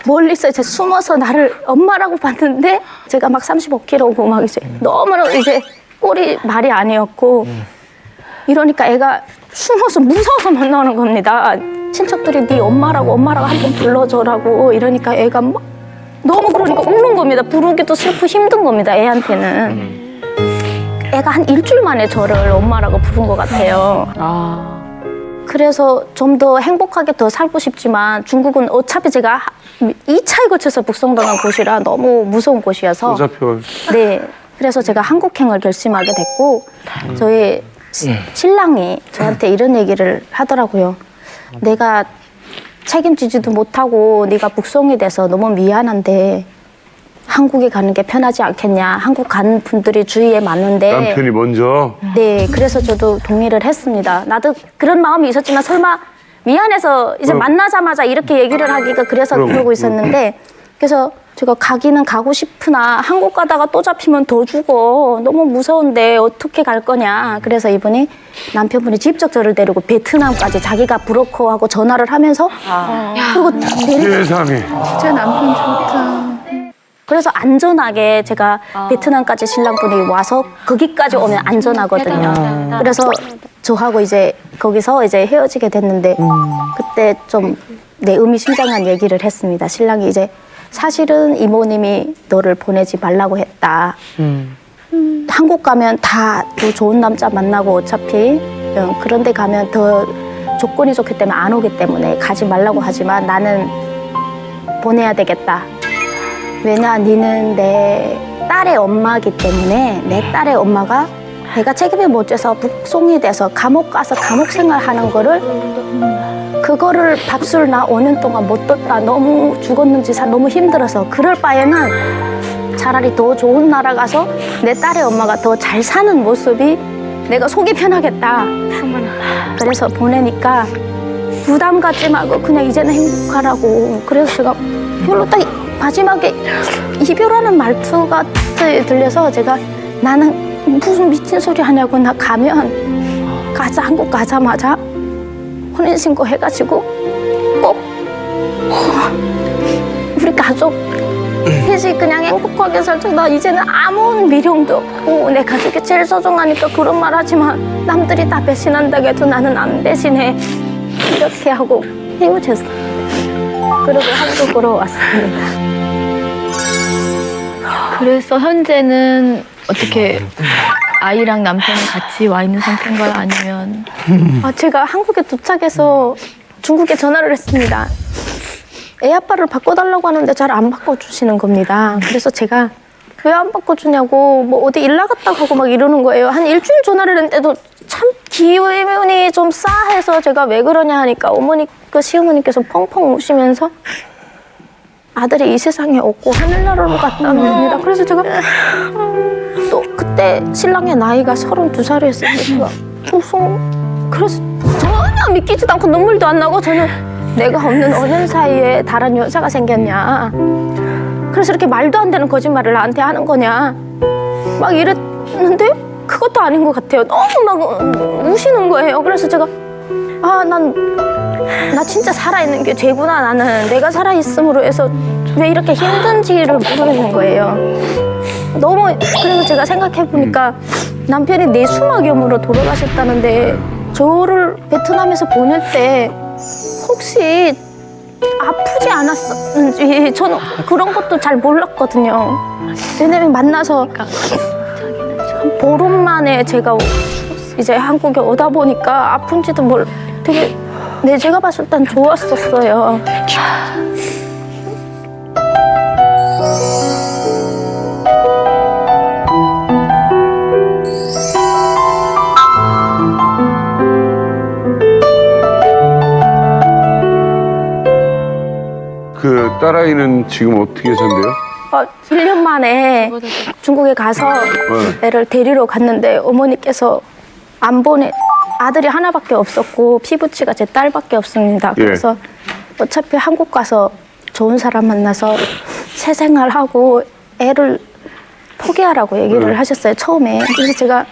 Speaker 1: 멀리서 이제 숨어서 나를 엄마라고 봤는데 제가 막 35kg고 막 이제 너무나 이제 꼴이 말이 아니었고 이러니까 애가 숨어서 무서워서 못 나오는 겁니다. 친척들이 네 엄마라고 한 번 불러줘라고 이러니까 애가 막 너무 그러니까 우는 겁니다. 부르기도 슬프고 힘든 겁니다. 애한테는. 애가 한 일주일 만에 저를 엄마라고 부른 것 같아요. 그래서 좀 더 행복하게 더 살고 싶지만 중국은 어차피 제가 2차에 걸쳐서 북송당한 곳이라 너무 무서운 곳이어서
Speaker 3: 또 잡혀.
Speaker 1: 네. 그래서 제가 한국행을 결심하게 됐고 저희 신랑이 저한테 이런 얘기를 하더라고요. 내가 책임지지도 못하고 네가 북송이 돼서 너무 미안한데 한국에 가는 게 편하지 않겠냐. 한국 간 분들이 주위에 많은데
Speaker 3: 남편이 먼저.
Speaker 1: 네, 그래서 저도 동의를 했습니다. 나도 그런 마음이 있었지만 설마 미안해서 이제 만나자마자 이렇게 얘기를 하기가 그래서 그러고 있었는데 그래서 제가 가기는 가고 싶으나 한국 가다가 또 잡히면 더 죽어. 너무 무서운데 어떻게 갈 거냐. 그래서 이분이 남편분이 직접 저를 데리고 베트남까지 자기가 브로커하고 전화를 하면서 그리고
Speaker 3: 세상에.
Speaker 7: 진짜 남편 좋다.
Speaker 1: 그래서 안전하게 제가 베트남까지 신랑분이 와서 거기까지 오면 안전하거든요. 그래서 저하고 이제 거기서 이제 헤어지게 됐는데 그때 좀 내 의미심장한 얘기를 했습니다. 신랑이 이제 사실은 이모님이 너를 보내지 말라고 했다. 한국 가면 다 더 좋은 남자 만나고 어차피 그런데 가면 더 조건이 좋기 때문에 안 오기 때문에 가지 말라고 하지만 나는 보내야 되겠다. 왜냐, 니는 내 딸의 엄마이기 때문에 내 딸의 엄마가 내가 책임을 못 져서 북송이 돼서 감옥 가서 감옥 생활하는 거를 그거를 밥술 나 5년 동안 못 떴다. 너무 죽었는지 너무 힘들어서 그럴 바에는 차라리 더 좋은 나라 가서 내 딸의 엄마가 더 잘 사는 모습이 내가 속이 편하겠다. 그래서 보내니까 부담 갖지 말고 그냥 이제는 행복하라고. 그래서 제가 별로 딱 마지막에 이별하는 말투가 들려서 제가 나는 무슨 미친 소리 하냐고 나 가면 가자 한국 가자마자 혼인신고 해가지고 꼭 우리 가족 셋이 그냥 행복하게 살자. 나 이제는 아무 미련도 없고 내 가족이 제일 소중하니까 그런 말 하지만 남들이 다 배신한다고 해도 나는 안 배신해. 이렇게 하고 헤어졌어요. 그리고 한국으로 왔습니다.
Speaker 2: 그래서 현재는 어떻게 아이랑 남편이 같이 와 있는 상태인가요? 아니면
Speaker 1: 제가 한국에 도착해서 중국에 전화를 했습니다. 애 아빠를 바꿔달라고 하는데 잘 안 바꿔주시는 겁니다. 그래서 제가 왜 안 바꿔주냐고 뭐 어디 일 나갔다고 하고 막 이러는 거예요. 한 일주일 전화를 했는데도 참 기운이 좀 싸해서 제가 왜 그러냐 하니까 시어머니께서 펑펑 우시면서 아들이 이 세상에 없고 하늘나라로 갔다는 겁니다. 그래서 제가 또 그때 신랑의 나이가 32살이었으니까 무슨 그래서 전혀 믿기지도 않고 눈물도 안 나고 저는 내가 없는 5년 사이에 다른 여자가 생겼냐. 그래서 이렇게 말도 안 되는 거짓말을 나한테 하는 거냐. 막 이랬는데 그것도 아닌 것 같아요. 너무 막 우시는 거예요. 그래서 제가 나 진짜 살아있는 게 죄구나. 나는 내가 살아있음으로 해서 왜 이렇게 힘든지를 모르겠는 거예요. 너무 그래서 제가 생각해보니까 남편이 뇌수막염으로 돌아가셨다는데 저를 베트남에서 보낼 때 혹시 아프지 않았는지 저는 그런 것도 잘 몰랐거든요. 왜냐면 만나서 한 보름 만에 제가 이제 한국에 오다 보니까 아픈지도 되게 제가 봤을 땐 좋았었어요.
Speaker 3: 그 딸아이는 지금 어떻게 산대요?
Speaker 1: 1년 만에 중국에 가서 애를 데리러 갔는데 어머니께서 안 보내 아들이 하나밖에 없었고 피부치가 제 딸밖에 없습니다. 그래서 어차피 한국 가서 좋은 사람 만나서 새 생활하고 애를 포기하라고 얘기를 하셨어요, 처음에. 그래서 제가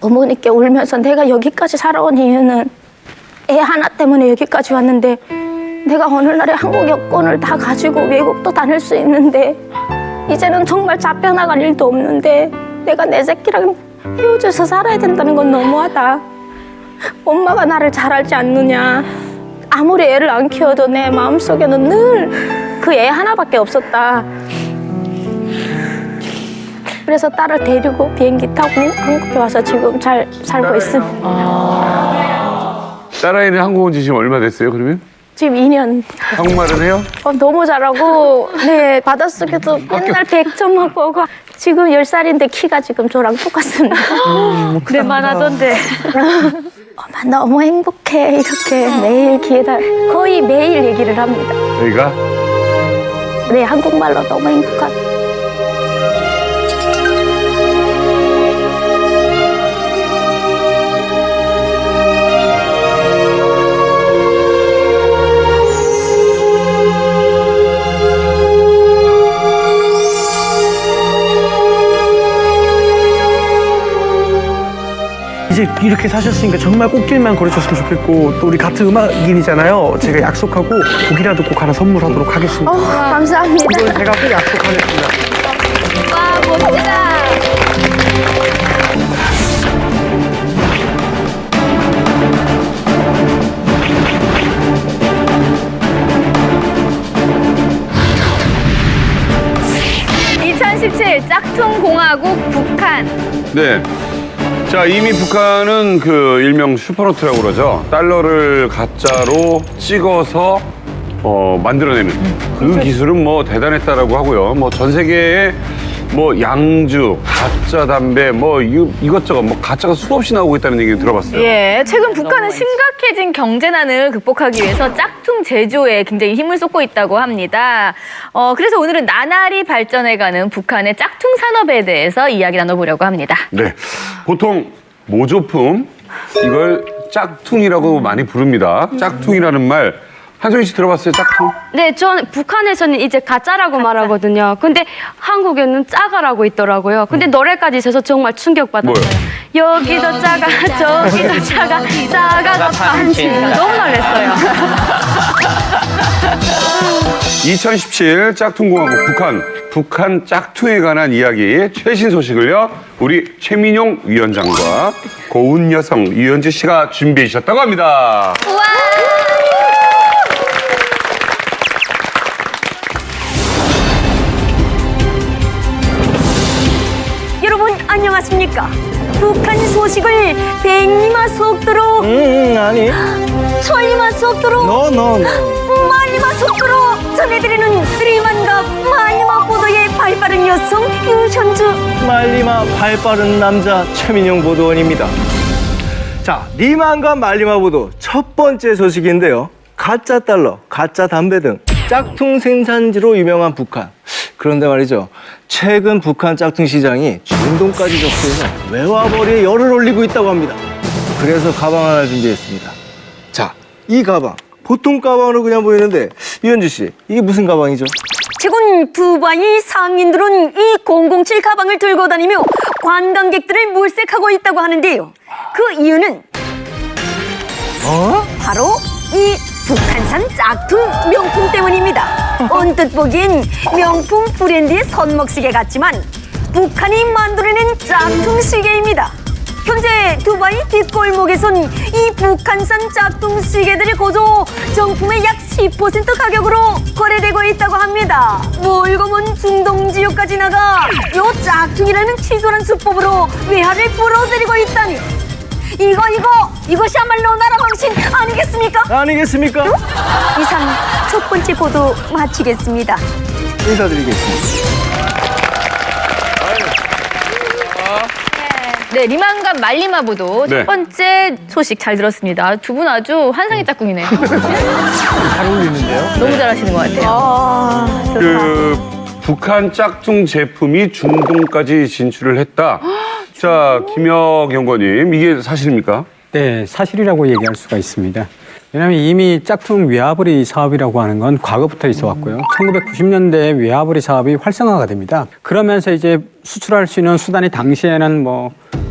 Speaker 1: 어머니께 울면서 내가 여기까지 살아온 이유는 애 하나 때문에 여기까지 왔는데 내가 어느 날에 한국 여권을 다 가지고 외국도 다닐 수 있는데 이제는 정말 잡혀나갈 일도 없는데 내가 내 새끼랑 헤어져서 살아야 된다는 건 너무하다. 엄마가 나를 잘 알지 않느냐. 아무리 애를 안 키워도 내 마음속에는 늘 그 애 하나밖에 없었다. 그래서 딸을 데리고 비행기 타고 한국에 와서 지금 잘 살고 있습니다.
Speaker 3: 딸아이는 한국 온 지 지금 얼마 됐어요, 그러면?
Speaker 1: 지금 2년.
Speaker 3: 한국말은 해요?
Speaker 1: 너무 잘하고, 네, 바닷속에서 맨날 100점 하고 오고, 지금 10살인데 키가 지금 저랑 똑같습니다.
Speaker 2: 그래만 하던데.
Speaker 1: 엄마 너무 행복해. 이렇게 매일 기회다. 거의 매일 얘기를 합니다.
Speaker 3: 여기가?
Speaker 1: 네, 한국말로 너무 행복하다.
Speaker 8: 이제 이렇게 사셨으니까 정말 꽃길만 걸으셨으면 좋겠고 또 우리 같은 음악인이잖아요. 제가 약속하고 곡이라도 꼭 하나 선물하도록 하겠습니다.
Speaker 1: 감사합니다.
Speaker 8: 이건 제가 꼭 약속하겠습니다.
Speaker 2: 와, 멋지다. (2017) 짝퉁공화국 북한.
Speaker 3: 네. 자, 이미 북한은 그 일명 슈퍼노트라고 그러죠. 달러를 가짜로 찍어서 만들어내는 그 기술은 뭐 대단했다라고 하고요. 뭐 전 세계에 뭐 양주, 가짜 담배, 뭐 이것저것 뭐 가짜가 수없이 나오고 있다는 얘기 들어봤어요.
Speaker 2: 예, 최근 북한은 심각해진 경제난을 극복하기 위해서 짝퉁 제조에 굉장히 힘을 쏟고 있다고 합니다. 그래서 오늘은 나날이 발전해가는 북한의 짝퉁 산업에 대해서 이야기 나눠보려고 합니다.
Speaker 3: 네. 보통 모조품 이걸 짝퉁이라고 많이 부릅니다. 짝퉁이라는 말 한소희 씨 들어봤어요? 짝퉁?
Speaker 9: 네, 전 북한에서는 이제 가짜라고 말하거든요. 근데 한국에는 짜가라고 있더라고요. 근데 노래까지 있어서 정말 충격받았어요.
Speaker 3: 뭐요?
Speaker 9: 여기도 짜가, 저기도 짜가, 짜가가 판치니까 너무 놀랐어요.
Speaker 3: 2017 짝퉁공화국 북한 짝퉁에 관한 이야기 최신 소식을요. 우리 최민용 위원장과 고운 여성 유현지 씨가 준비해 주셨다고 합니다.
Speaker 1: 여러분 안녕하십니까? 북한 소식을 백리마 속도로
Speaker 4: 아니.
Speaker 1: 천리마 속도로
Speaker 4: No.
Speaker 1: 만리마 속도로 전해드리는 리만과 만리마 보도의 발빠른 여성 유현주.
Speaker 4: 말리마 발빠른 남자 최민용 보도원입니다. 자, 리만과 말리마 보도 첫 번째 소식인데요. 가짜 달러, 가짜 담배 등 짝퉁 생산지로 유명한 북한. 그런데 말이죠. 최근 북한 짝퉁 시장이 중동까지 접수해서 외화벌이에 열을 올리고 있다고 합니다. 그래서 가방 하나 준비했습니다. 자, 이 가방. 보통 가방으로 그냥 보이는데 유현주 씨, 이게 무슨 가방이죠?
Speaker 1: 최근 두바이 상인들은 이 007 가방을 들고 다니며 관광객들을 물색하고 있다고 하는데요. 그 이유는 바로 이 북한산 짝퉁 명품 때문입니다. 언뜻 보기엔 명품 브랜드의 손목시계 같지만 북한이 만들어낸 짝퉁 시계입니다. 현재 두바이 뒷골목에선 이 북한산 짝퉁 시계들이 고조 정품의 약 10% 가격으로 거래되고 있다고 합니다. 멀고 먼 중동 지역까지 나가 요 짝퉁이라는 치졸한 수법으로 외화를 불어들이고 있다니 이것이야말로 나라 망신 아니겠습니까?
Speaker 4: 아니겠습니까?
Speaker 1: 이상 첫 번째 보도 마치겠습니다.
Speaker 4: 인사드리겠습니다.
Speaker 2: 네, 리만과 말리마 보도
Speaker 3: 네.
Speaker 2: 첫 번째 소식 잘 들었습니다. 두 분 아주 환상의 짝꿍이네요.
Speaker 8: 잘 어울리는데요?
Speaker 2: 너무 잘하시는 것 같아요.
Speaker 3: 그 북한 짝퉁 제품이 중동까지 진출을 했다. 자, 김혁 연구원님, 이게 사실입니까?
Speaker 10: 네, 사실이라고 얘기할 수가 있습니다. 왜냐하면 이미 짝퉁 외화벌이 사업이라고 하는 건 과거부터 있어 왔고요. 1990년대에 외화벌이 사업이 활성화가 됩니다. 그러면서 이제 수출할 수 있는 수단이 당시에는 뭐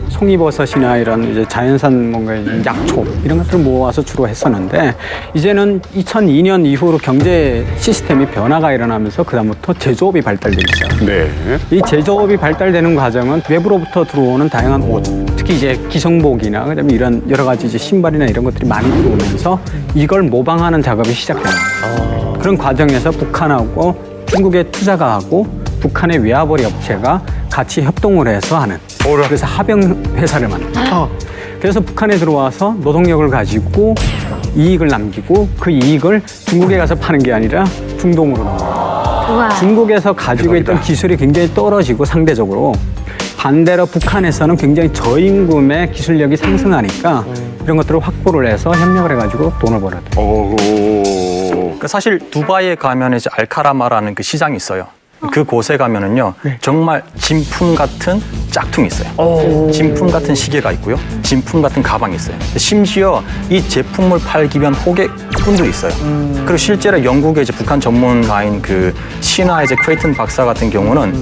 Speaker 10: 송이버섯이나 이런 이제 자연산 뭔가 약초 이런 것들을 모아서 주로 했었는데 이제는 2002년 이후로 경제 시스템이 변화가 일어나면서 그다음부터 제조업이 발달돼 있어요.
Speaker 3: 네.
Speaker 10: 이 제조업이 발달되는 과정은 외부로부터 들어오는 다양한 옷, 특히 이제 기성복이나 그다음에 이런 여러 가지 이제 신발이나 이런 것들이 많이 들어오면서 이걸 모방하는 작업이 시작되는 거예요. 그런 과정에서 북한하고 중국의 투자가하고 북한의 외화벌이 업체가 같이 협동을 해서 하는 그래서 합병 회사를 만들어요. 그래서 북한에 들어와서 노동력을 가지고 이익을 남기고 그 이익을 중국에 가서 파는 게 아니라 중동으로 넘어가요. 중국에서 가지고 있던 기술이 굉장히 떨어지고 상대적으로 반대로 북한에서는 굉장히 저임금의 기술력이 상승하니까 이런 것들을 확보를 해서 협력을 해가지고 돈을 벌어요.
Speaker 11: 그러니까 사실 두바이에 가면 이제 알카라마라는 그 시장이 있어요. 그 곳에 가면은요, 정말 진품 같은 짝퉁이 있어요. 진품 같은 시계가 있고요, 진품 같은 가방이 있어요. 심지어 이 제품을 팔기 위한 호객분들이 있어요. 그리고 실제로 영국의 이제 북한 전문가인 그 신화 이제 크레이튼 박사 같은 경우는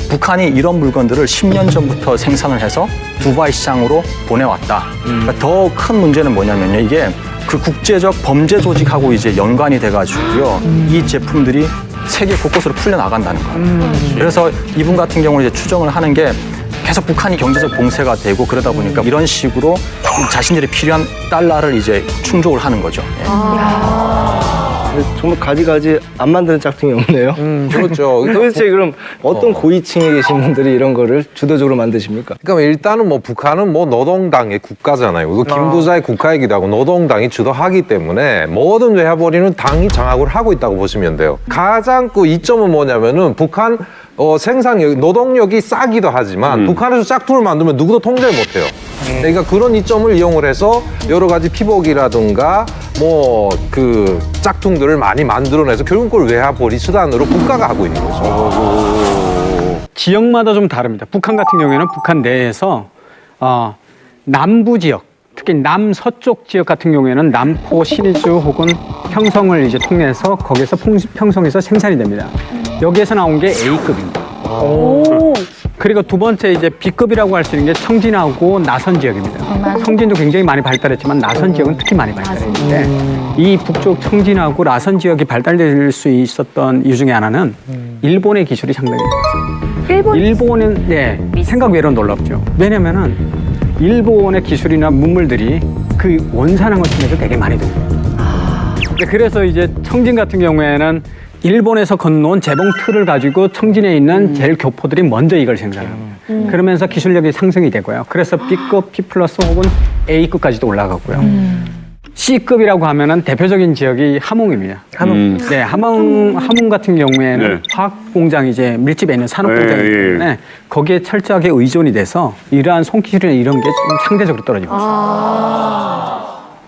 Speaker 11: 북한이 이런 물건들을 10년 전부터 생산을 해서 두바이 시장으로 보내왔다. 그러니까 더 큰 문제는 뭐냐면요, 이게 그 국제적 범죄 조직하고 이제 연관이 돼가지고요, 이 제품들이 세계 곳곳으로 풀려나간다는 거예요. 그래서 이분 같은 경우는 이제 추정을 하는 게 계속 북한이 경제적 봉쇄가 되고 그러다 보니까 이런 식으로 자신들이 필요한 달러를 이제 충족을 하는 거죠.
Speaker 4: 정말 가지가지 안 만드는 짝퉁이 없네요.
Speaker 6: 그렇죠.
Speaker 4: 도대체 그럼 어떤 고위층에 계신 분들이 이런 거를 주도적으로 만드십니까?
Speaker 6: 그러니까 일단은 뭐 북한은 뭐 노동당의 국가잖아요. 이거 김부자의 국가이기도 하고 노동당이 주도하기 때문에 모든 외화벌이는 당이 장악을 하고 있다고 보시면 돼요. 가장 그 이점은 뭐냐면은 북한 생산력, 노동력이 싸기도 하지만 북한에서 짝퉁을 만들면 누구도 통제를 못해요. 그러니까 그런 이점을 이용을 해서 여러 가지 피복이라든가 뭐 그 짝퉁들을 많이 만들어내서 결국 그걸 외화벌이 수단으로 국가가 하고 있는 거죠.
Speaker 10: 지역마다 좀 다릅니다. 북한 같은 경우에는 북한 내에서 남부 지역, 특히 남서쪽 지역 같은 경우에는 남포, 신의주 혹은 평성을 이제 통해서 거기서 평성에서 생산이 됩니다. 여기에서 나온 게 A급입니다. 그리고 두 번째 이제 B급이라고 할 수 있는 게 청진하고 나선 지역입니다. 청진도 굉장히 많이 발달했지만 나선 지역은 특히 많이 발달했는데 이 북쪽 청진하고 나선 지역이 발달될 수 있었던 이유 중에 하나는 일본의 기술이 상당히 좋았어요. 일본은 생각 외로 놀랍죠. 왜냐면은 일본의 기술이나 문물들이 그 원산한 것 중에서 되게 많이 들어요. 그래서 이제 청진 같은 경우에는 일본에서 건너온 재봉 틀을 가지고 청진에 있는 제일 교포들이 먼저 이걸 생산합니다. 그러면서 기술력이 상승이 되고요. 그래서 B급, B 플러스 혹은 A급까지도 올라가고요. C급이라고 하면은 대표적인 지역이 함흥입니다. 네, 함흥 같은 경우에는 화학 공장 이제 밀집에 있는 산업 공장이기 때문에 거기에 철저하게 의존이 돼서 이러한 손기술이나 이런 게 좀 상대적으로 떨어지고 있습니다.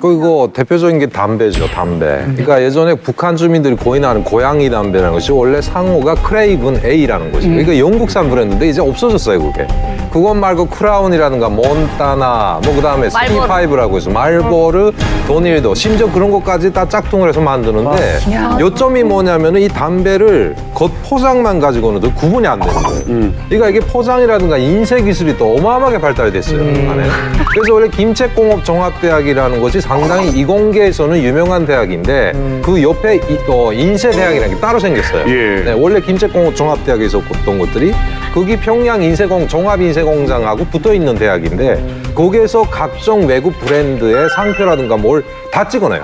Speaker 6: 그리고 대표적인 게 담배죠, 담배. 그러니까 예전에 북한 주민들이 고인하는 고양이 담배라는 것이 원래 상호가 크레이븐 A라는 것이에요. 그러니까 영국산 브랜드인데 이제 없어졌어요, 그게. 그것 말고 크라운이라든가 몬타나, 뭐 그다음에 스피5라고 해서 말보르, 도닐도, 심지어 그런 것까지 다 짝퉁을 해서 만드는데 요점이 뭐냐면은 이 담배를 겉 포장만 가지고는 구분이 안 되는 거예요. 그러니까 이게 포장이라든가 인쇄 기술이 또 어마어마하게 발달이 됐어요, 안에. 그래서 원래 김책공업종합대학이라는 것이 상당히 이공계에서는 유명한 대학인데 그 옆에 인쇄 대학이라는 게 따로 생겼어요. 네, 원래 김책공업종합대학에 있었던 것들이 거기 평양 종합인쇄공장하고 붙어 있는 대학인데 거기에서 각종 외국 브랜드의 상표라든가 뭘 다 찍어내요.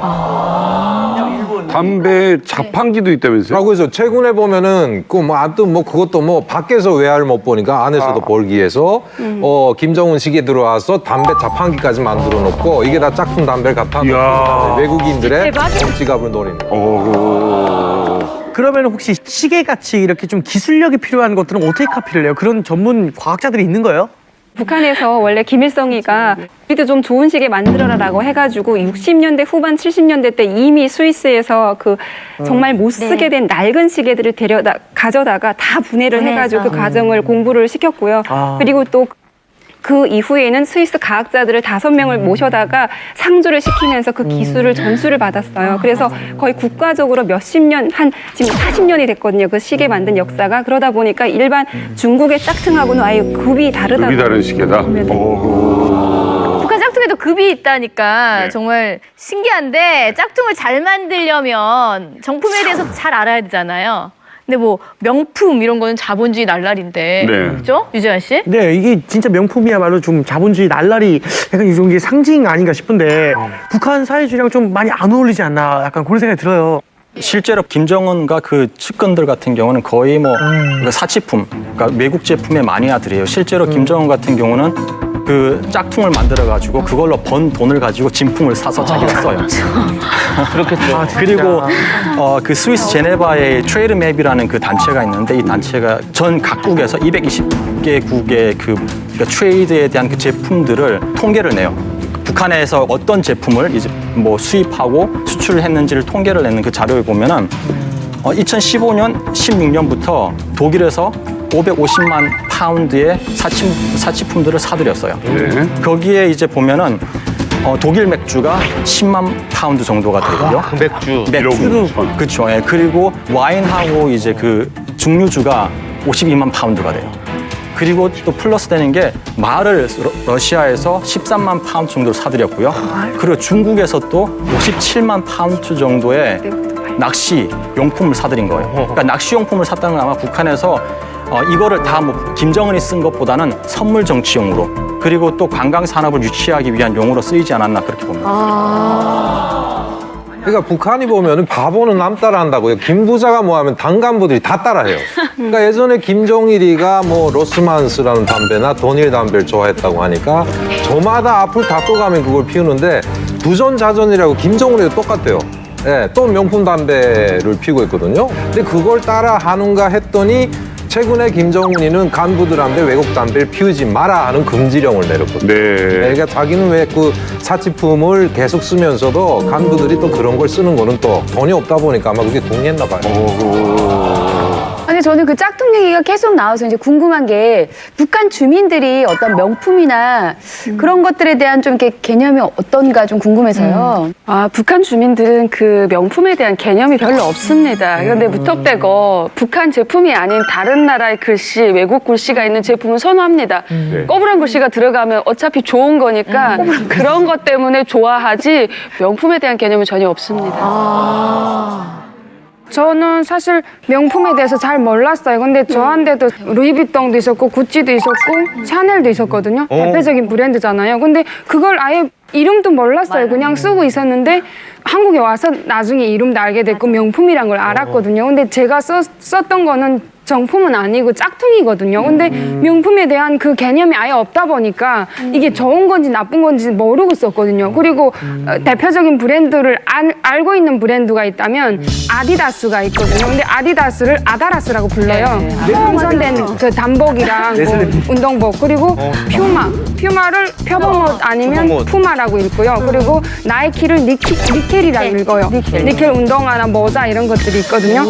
Speaker 3: 담배 자판기도 있다면서요?
Speaker 6: 그래서 최근에 보면은 그것도 뭐 밖에서 외화를 못 보니까 안에서도 벌기 위해서 김정은 시기에 들어와서 담배 자판기까지 만들어 놓고 이게 다 짝퉁 담배를 갖다 놓고 외국인들의 지갑을 노리는 거예요.
Speaker 8: 그러면 혹시 시계같이 이렇게 좀 기술력이 필요한 것들은 어떻게 카피를 해요? 그런 전문 과학자들이 있는 거예요?
Speaker 12: 북한에서 원래 김일성이가 우리도 좀 좋은 시계 만들어라라고 해가지고 60년대 후반 70년대 때 이미 스위스에서 그 정말 못 쓰게 된 낡은 시계들을 가져다가 다 분해를 해가지고 그 과정을 공부를 시켰고요. 그리고 또 그 이후에는 스위스 과학자들을 5명을 모셔다가 상주를 시키면서 그 기술을 전수를 받았어요. 그래서 거의 국가적으로 몇십 년, 지금 40년이 됐거든요. 그 시계 만든 역사가. 그러다 보니까 일반 중국의 짝퉁하고는 아예 급이 다르다고.
Speaker 3: 급이 다른 시계다.
Speaker 2: 북한 짝퉁에도 급이 있다니까 정말 신기한데 짝퉁을 잘 만들려면 정품에 대해서 잘 알아야 되잖아요. 근데 뭐 명품 이런 거는 자본주의 날라리인데
Speaker 3: 네.
Speaker 2: 그렇죠? 유재환 씨?
Speaker 8: 네, 이게 진짜 명품이야말로 좀 자본주의 날라리 약간 이런 게 상징 아닌가 싶은데 북한 사회주의랑 좀 많이 안 어울리지 않나 약간 그런 생각이 들어요.
Speaker 11: 실제로 김정은과 그 측근들 같은 경우는 거의 뭐 사치품, 그러니까 외국 제품의 마니아들이에요. 실제로 김정은 같은 경우는 그 짝퉁을 만들어가지고 그걸로 번 돈을 가지고 진품을 사서 자기가 써요.
Speaker 5: 그렇겠죠.
Speaker 11: 그리고 그 스위스 제네바의 트레이드맵이라는 그 단체가 있는데 이 단체가 전 각국에서 220개국의 그러니까 트레이드에 대한 그 제품들을 통계를 내요. 북한에서 어떤 제품을 이제 뭐 수입하고 수출을 했는지를 통계를 내는 그 자료에 보면은 2015년, 16년부터 독일에서 550만 파운드의 사치품들을 사들였어요.
Speaker 3: 네.
Speaker 11: 거기에 이제 보면은 독일 맥주가 10만 파운드 정도가 되고요.
Speaker 5: 맥주.
Speaker 11: 그렇죠. 예. 그리고 와인하고 이제 그 중류주가 52만 파운드가 돼요. 그리고 또 플러스 되는 게 말을 러시아에서 13만 파운드 정도를 사들였고요. 그리고 중국에서 또 57만 파운드 정도의 낚시 용품을 사들인 거예요. 그러니까 낚시 용품을 샀다는 건 아마 북한에서 이거를 다 뭐 김정은이 쓴 것보다는 선물 정치용으로 그리고 또 관광 산업을 유치하기 위한 용으로 쓰이지 않았나 그렇게 봅니다.
Speaker 6: 그러니까 북한이 보면은 바보는 남 따라한다고요. 김 부자가 뭐 하면 당 간부들이 다 따라해요. 그러니까 예전에 김종일이가 뭐 로스만스라는 담배나 도닐 담배를 좋아했다고 하니까 저마다 앞을 다 떠가면 그걸 피우는데 부전자전이라고 김정은이도 똑같아요. 예, 또 명품 담배를 피우고 있거든요. 근데 그걸 따라 하는가 했더니 최근에 김정은이는 간부들한테 외국 담배를 피우지 마라 하는 금지령을 내렸거든요.
Speaker 3: 네.
Speaker 6: 그러니까 자기는 왜 그 사치품을 계속 쓰면서도 간부들이 또 그런 걸 쓰는 거는 또 돈이 없다 보니까 아마 그게 동의했나 봐요.
Speaker 7: 아니 저는 그 짝퉁 얘기가 계속 나와서 이제 궁금한 게 북한 주민들이 어떤 명품이나 그런 것들에 대한 좀 이렇게 개념이 어떤가 좀 궁금해서요.
Speaker 12: 아, 북한 주민들은 그 명품에 대한 개념이 별로 없습니다. 그런데 무턱대고 북한 제품이 아닌 다른 나라의 글씨, 외국 글씨가 있는 제품은 선호합니다. 꺼부란 글씨가 들어가면 어차피 좋은 거니까 그런 것 때문에 좋아하지 명품에 대한 개념은 전혀 없습니다.
Speaker 7: 저는 사실 명품에 대해서 잘 몰랐어요. 근데 저한테도 루이비통도 있었고 구찌도 있었고 샤넬도 있었거든요. 대표적인 브랜드잖아요. 근데 그걸 아예 이름도 몰랐어요. 그냥 쓰고 있었는데 한국에 와서 나중에 이름도 알게 됐고 명품이란 걸 알았거든요. 근데 제가 썼던 거는 정품은 아니고 짝퉁이거든요. 근데 명품에 대한 그 개념이 아예 없다 보니까 이게 좋은 건지 나쁜 건지 모르고 썼거든요. 그리고 대표적인 브랜드를 알고 있는 브랜드가 있다면 아디다스가 있거든요. 근데 아디다스를 아다라스라고 불러요. 생산된 그 단복이랑 뭐 운동복 그리고 퓨마를 표범옷 아니면 푸마라고 읽고요. 그리고 나이키를 니켈이라고 읽어요. 니켈 운동화나 모자 이런 것들이 있거든요.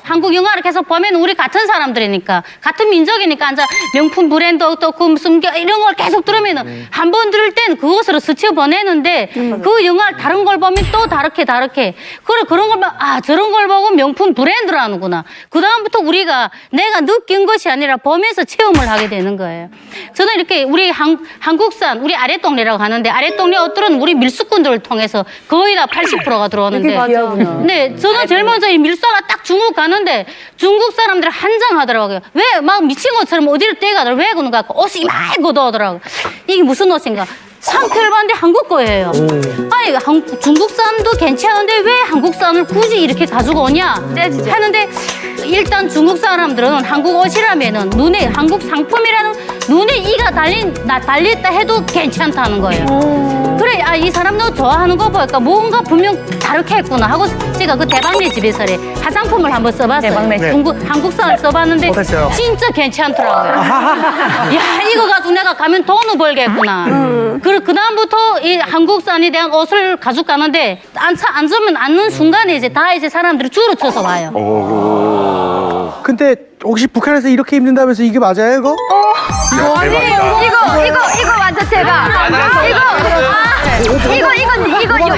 Speaker 13: 한국 영화를 계속 보면 우리 같은 사람들이니까 같은 민족이니까 이제 명품 브랜드 어떻고 무슨 이런 걸 계속 들으면은 한 번 들을 때는 그것으로 스쳐 보내는데 그 영화를 다른 걸 보면 또 다르게 그런 걸 저런 걸 보고 명품 브랜드라는구나. 그 다음부터 우리가 내가 느낀 것이 아니라 보면서 체험을 하게 되는 거예요. 저는 이렇게 우리 한국산 우리 아랫동네라고 하는데 아랫동네 옷들은 우리 밀수꾼들을 통해서 거의 다 80%가 들어오는데 네, 저는 제일 먼저 이 밀수가 딱 중국 가는데 중국 사람들이 한장하더라고요. 왜 막 미친 것처럼 어디를 떼가더라고요. 왜 그런가 옷이 많이 걷어오더라고요. 이게 무슨 옷인가? 상표를 봤는데 한국 거예요. 아니 중국산도 괜찮은데 왜 한국산을 굳이 이렇게 가지고 오냐 하는데 일단 중국 사람들은 한국 옷이라면은 눈에 한국 상품이라는 눈에 이가 달렸다 해도 괜찮다는 거예요. 그래 이 사람도 좋아하는 거 보니까 뭔가 분명 다르게 했구나 하고 제가 그 대박네 집에서 화장품을 한번 써봤어요. 한국산을 써봤는데 진짜 괜찮더라고요. 야 이거 가지고 내가 가면 돈을 벌겠구나. 그 다음부터 이 한국산에 대한 옷을 가져가는데 앉으면 앉는 순간에 이제 사람들이 줄을 쳐서 와요.
Speaker 8: 근데 혹시 북한에서 이렇게 입는다면서 이게 맞아요, 이거?
Speaker 3: 대박이다.
Speaker 9: 이거 완전 대박.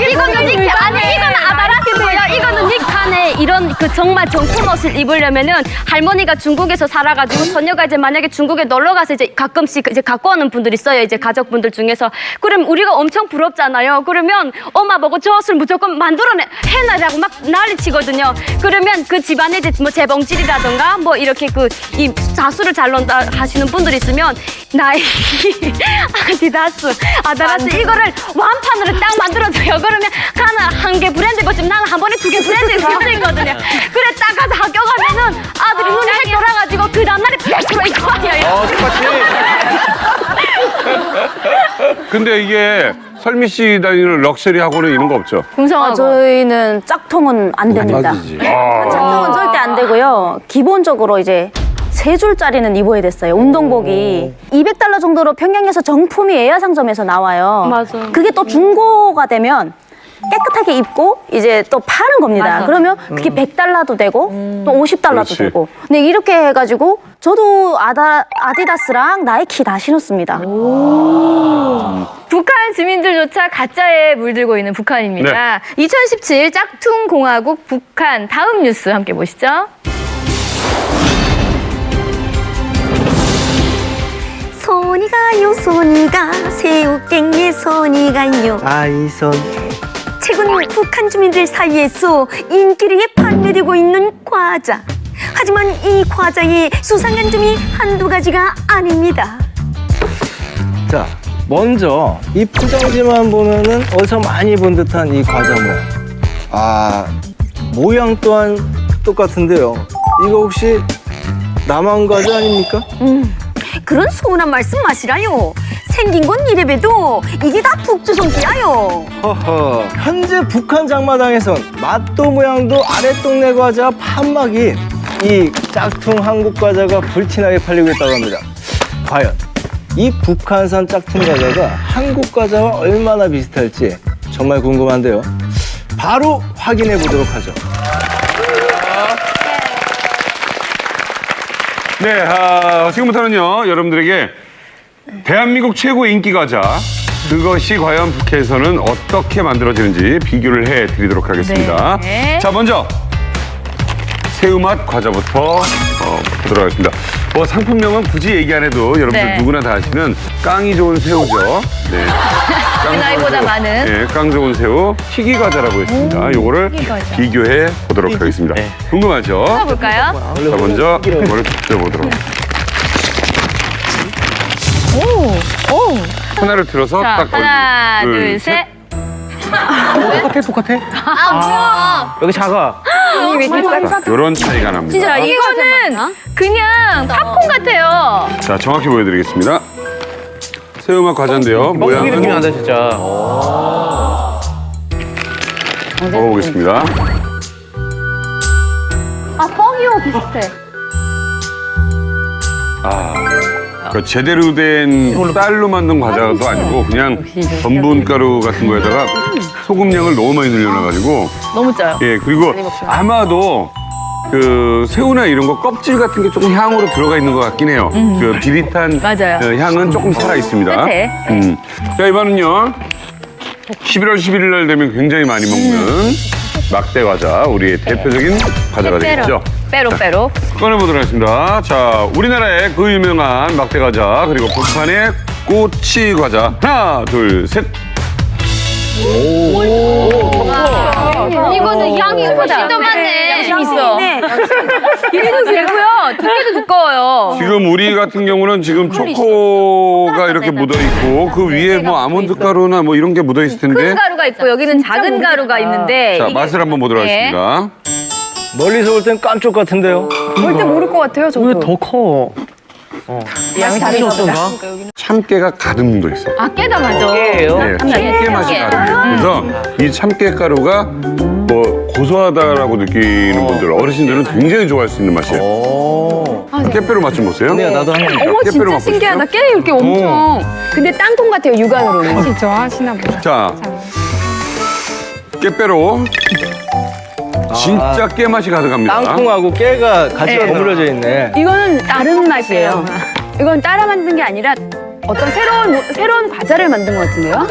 Speaker 9: 이거는 닉 아니 이거는 아바라스고요. 이거는 닉판에 이런 그 정말 정품 옷을 입으려면은 할머니가 중국에서 살아가지고 소녀가 이제 만약에 중국에 놀러 가서 이제 가끔씩 이제 갖고 오는 분들 있어요. 이제 가족분들 중에서. 그럼 우리가 엄청 부럽잖아요. 그러면 엄마 보고 저 옷을 무조건 해놔라고 막 난리치거든요. 그러면 그 집안에 이제 뭐 재봉질이라던가 뭐 이렇게 그 이 자수를 잘 논다 하시는 분들 있으면 나이 아디다스 아다라스 이거를 완판으로 딱 만들어줘요. 그러면 하나 한 개 브랜드 입었지만 나는 한 번에 2개 브랜드 입을 수 있거든요. 그래 딱 가서 학교 가면은 아들이 눈이 획 돌아가지고 그 다음날에 100% 입고 와요.
Speaker 3: 똑같이. 근데 이게 설미 씨 다니는 럭셔리 학원은 이런 거 없죠?
Speaker 2: 금성하고.
Speaker 1: 저희는 짝퉁은 안 됩니다. 짝퉁은 절대 안 되고요. 기본적으로 이제 3줄짜리는 입어야 됐어요. 운동복이 200달러 정도로 평양에서 정품이 에아상점에서 나와요.
Speaker 9: 맞아.
Speaker 1: 그게 또 중고가 되면 깨끗하게 입고 이제 또 파는 겁니다.
Speaker 2: 맞아.
Speaker 1: 그러면 그게 100달러도 되고 또 50달러도
Speaker 3: 그렇지.
Speaker 1: 되고. 근데 이렇게 해가지고 저도 아디다스랑 나이키 다 신었습니다.
Speaker 2: 북한 주민들조차 가짜에 물들고 있는 북한입니다. 2017 짝퉁 공화국 북한 다음 뉴스 함께 보시죠.
Speaker 14: 손이 가요 손이 가 새우깽에 손이 가요.
Speaker 4: 아이손.
Speaker 14: 최근 북한 주민들 사이에서 인기리에 판매되고 있는 과자. 하지만 이 과자의 수상한 점이 한두 가지가 아닙니다.
Speaker 4: 자, 먼저 이 포장지만 보면은 어디서 많이 본 듯한 이 과자 모양. 모양 또한 똑같은데요. 이거 혹시 남한 과자 아닙니까?
Speaker 14: 그런 소문한 말씀 마시라요. 생긴 건 이래봬도 이게 다 북조선기야요.
Speaker 4: 허허. 현재 북한 장마당에선 맛도 모양도 아랫동네 과자 판막이 이 짝퉁 한국 과자가 불티나게 팔리고 있다고 합니다. 과연 이 북한산 짝퉁 과자가 한국 과자와 얼마나 비슷할지 정말 궁금한데요. 바로 확인해 보도록 하죠.
Speaker 3: 네, 지금부터는요, 여러분들에게 대한민국 최고 인기 과자, 그것이 과연 북한에서는 어떻게 만들어지는지 비교를 해드리도록 하겠습니다.
Speaker 2: 네.
Speaker 3: 자, 먼저 새우맛 과자부터 보도록 하겠습니다. 상품명은 굳이 얘기 안 해도 여러분들
Speaker 2: 네.
Speaker 3: 누구나 다 아시는 깡이 좋은 새우죠. 네.
Speaker 2: 그 나이보다 많은.
Speaker 3: 네, 깡 좋은 새우 튀기 과자라고 했습니다. 요거를 비교해 보도록 하겠습니다. 궁금하죠?
Speaker 2: 볼까요?
Speaker 3: 자, 먼저 이거를 비벼보도록 하겠습니다. 하나를 들어서
Speaker 2: 자,
Speaker 3: 딱
Speaker 2: 하나, 둘, 셋.
Speaker 8: 똑같아.
Speaker 4: 여기 작아.
Speaker 3: 이런 차이가 납니다.
Speaker 2: 진짜 이거는 그냥 팝콘 같아요.
Speaker 3: 자, 정확히 보여드리겠습니다. 새우맛 과자인데요. 모양은
Speaker 5: 느낌이 난다 진짜.
Speaker 3: 먹어보겠습니다.
Speaker 9: 뻥이요 비슷해.
Speaker 3: 그 제대로 된 쌀로 만든 과자도 아니고 그냥 전분가루 같은 거에다가 소금량을 너무 많이 늘려놔가지고
Speaker 2: 너무 짜요.
Speaker 3: 예, 그리고 아마도 그 새우나 이런 거 껍질 같은 게 조금 향으로 들어가 있는 것 같긴 해요. 그 비릿한
Speaker 2: 맞아요.
Speaker 3: 향은 조금 살아 있습니다.
Speaker 2: 끝에.
Speaker 3: 자, 이번은요. 11월 11일 날 되면 굉장히 많이 먹는 막대 과자, 우리의 대표적인 과자가 되겠죠.
Speaker 2: 빼로.
Speaker 3: 꺼내보도록 하겠습니다. 자, 우리나라의 그 유명한 막대 과자, 그리고 북한의 꼬치 과자. 하나, 둘, 셋.
Speaker 9: 이거는 양이 훨씬 더 많네.
Speaker 2: 양심 있어. 길이도 길고요. 두께도 두꺼워요.
Speaker 3: 지금 우리 같은 경우는 지금 초코가 이렇게 묻어있고, 그 위에 뭐 아몬드 가루나 뭐 이런 게 묻어있을 텐데.
Speaker 2: 큰 가루가 있고 여기는 작은 가루가 있는데.
Speaker 3: 자,
Speaker 2: 이게-
Speaker 3: 맛을 한번 보도록
Speaker 2: 네.
Speaker 3: 하겠습니다.
Speaker 4: 멀리서 볼 땐 깜쪽 같은데요.
Speaker 12: 절대 모를 것 같아요, 저도.
Speaker 8: 왜 더 커?
Speaker 12: 양이 다르가
Speaker 3: 참깨가 가득 묻어있어.
Speaker 2: 깨다 맞아.
Speaker 3: 네, 참깨 맛이 나요. 그래서 이 참깨 가루가 뭐 고소하다라고 느끼는 분들, 어르신들은 굉장히 좋아할 수 있는 맛이에요. 깨빼로 맛 좀 보세요.
Speaker 4: 네, 나도 한 번.
Speaker 12: 어머,
Speaker 3: 깨빼로
Speaker 12: 진짜
Speaker 3: 맛
Speaker 12: 신기하다.
Speaker 3: 보시죠.
Speaker 12: 깨 이렇게 엄청. 근데 땅콩 같아요, 육안으로는.
Speaker 7: 진짜 좋아하시나 보다.
Speaker 3: 자, 깨빼로. 진짜 깨 맛이 가득합니다.
Speaker 4: 땅콩하고 깨가 같이 버무려져 있네.
Speaker 12: 이거는 다른 맛이에요. 이건 따라 만든 게 아니라 어떤 새로운 과자를 만든 것 같은데요?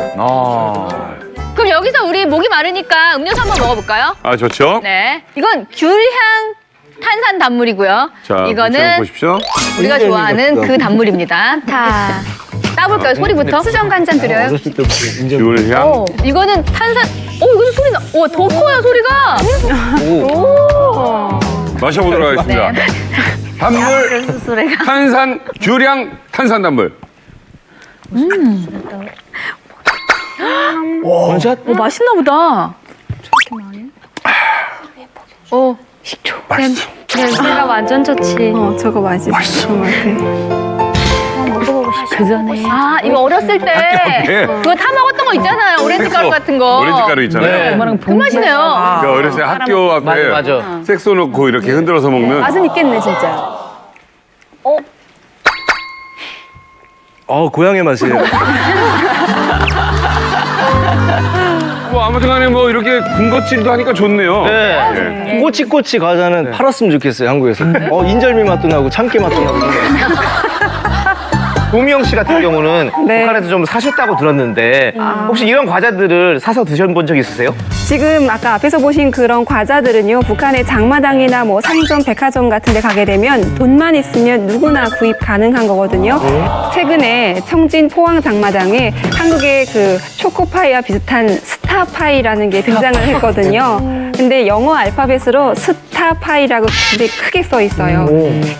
Speaker 2: 그럼 여기서 우리 목이 마르니까 음료수 한번 먹어볼까요?
Speaker 3: 아, 좋죠?
Speaker 2: 네. 이건 귤향 탄산 단물이고요.
Speaker 3: 자,
Speaker 2: 이거는
Speaker 3: 보십시오.
Speaker 2: 우리가 좋아하는 그 단물입니다. 자, 따볼까요? 소리부터?
Speaker 12: 수정 간장 드려요?
Speaker 3: 귤향.
Speaker 2: 이거는 탄산. 이거는 소리 나. 더 커요 소리가.
Speaker 3: 마셔보도록 하겠습니다.
Speaker 2: 네.
Speaker 3: 단물, 탄산, 귤향, 탄산 단물.
Speaker 4: 원샷?
Speaker 2: 맛있나 보다. 식초.
Speaker 3: 맛있어.
Speaker 9: 냄새가 완전 좋지.
Speaker 12: 저거 맛있어. 것 같아.
Speaker 2: 그 전에. 이거 어렸을 때
Speaker 3: 학교에.
Speaker 2: 그거 타 먹었던 거 있잖아요. 오렌지 가루 같은 거.
Speaker 3: 오렌지 가루 있잖아요.
Speaker 2: 그 맛이네요.
Speaker 3: 그러니까 어렸을 때 학교 앞에
Speaker 5: 맞아.
Speaker 3: 색소 넣고 이렇게 흔들어서 먹는.
Speaker 12: 맛은 있겠네, 진짜.
Speaker 4: 고향의 맛이에요.
Speaker 3: 뭐 아무튼 간에 뭐 이렇게 군것질도 하니까 좋네요.
Speaker 5: 네.
Speaker 4: 꼬치꼬치 과자는 팔았으면 좋겠어요, 한국에서. 인절미 맛도 나고 참깨 맛도 나고.
Speaker 5: 도미영 씨 같은 경우는
Speaker 12: 네.
Speaker 5: 북한에서 좀 사셨다고 들었는데 혹시 이런 과자들을 사서 드셔본 적 있으세요?
Speaker 12: 지금 아까 앞에서 보신 그런 과자들은요, 북한의 장마당이나 뭐 상점, 백화점 같은 데 가게 되면 돈만 있으면 누구나 구입 가능한 거거든요. 최근에 청진 포항 장마당에 한국의 그 초코파이와 비슷한 스타파이라는 게 등장을 했거든요. 근데 영어 알파벳으로 스타파이라고 굉장히 크게 써 있어요.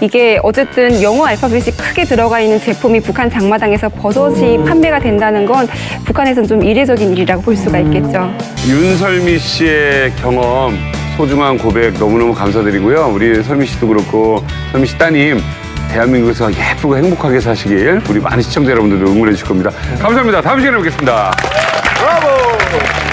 Speaker 12: 이게 어쨌든 영어 알파벳이 크게 들어가 있는 제품이 북한 장마당에서 버섯이 판매가 된다는 건 북한에서는 좀 이례적인 일이라고 볼 수가 있겠죠.
Speaker 3: 윤설미 씨의 경험, 소중한 고백 너무너무 감사드리고요. 우리 설미 씨도 그렇고 설미 씨 따님 대한민국에서 예쁘고 행복하게 사시길 우리 많은 시청자 여러분들도 응원해 주실 겁니다. 감사합니다. 다음 시간에 뵙겠습니다.
Speaker 4: 브라보!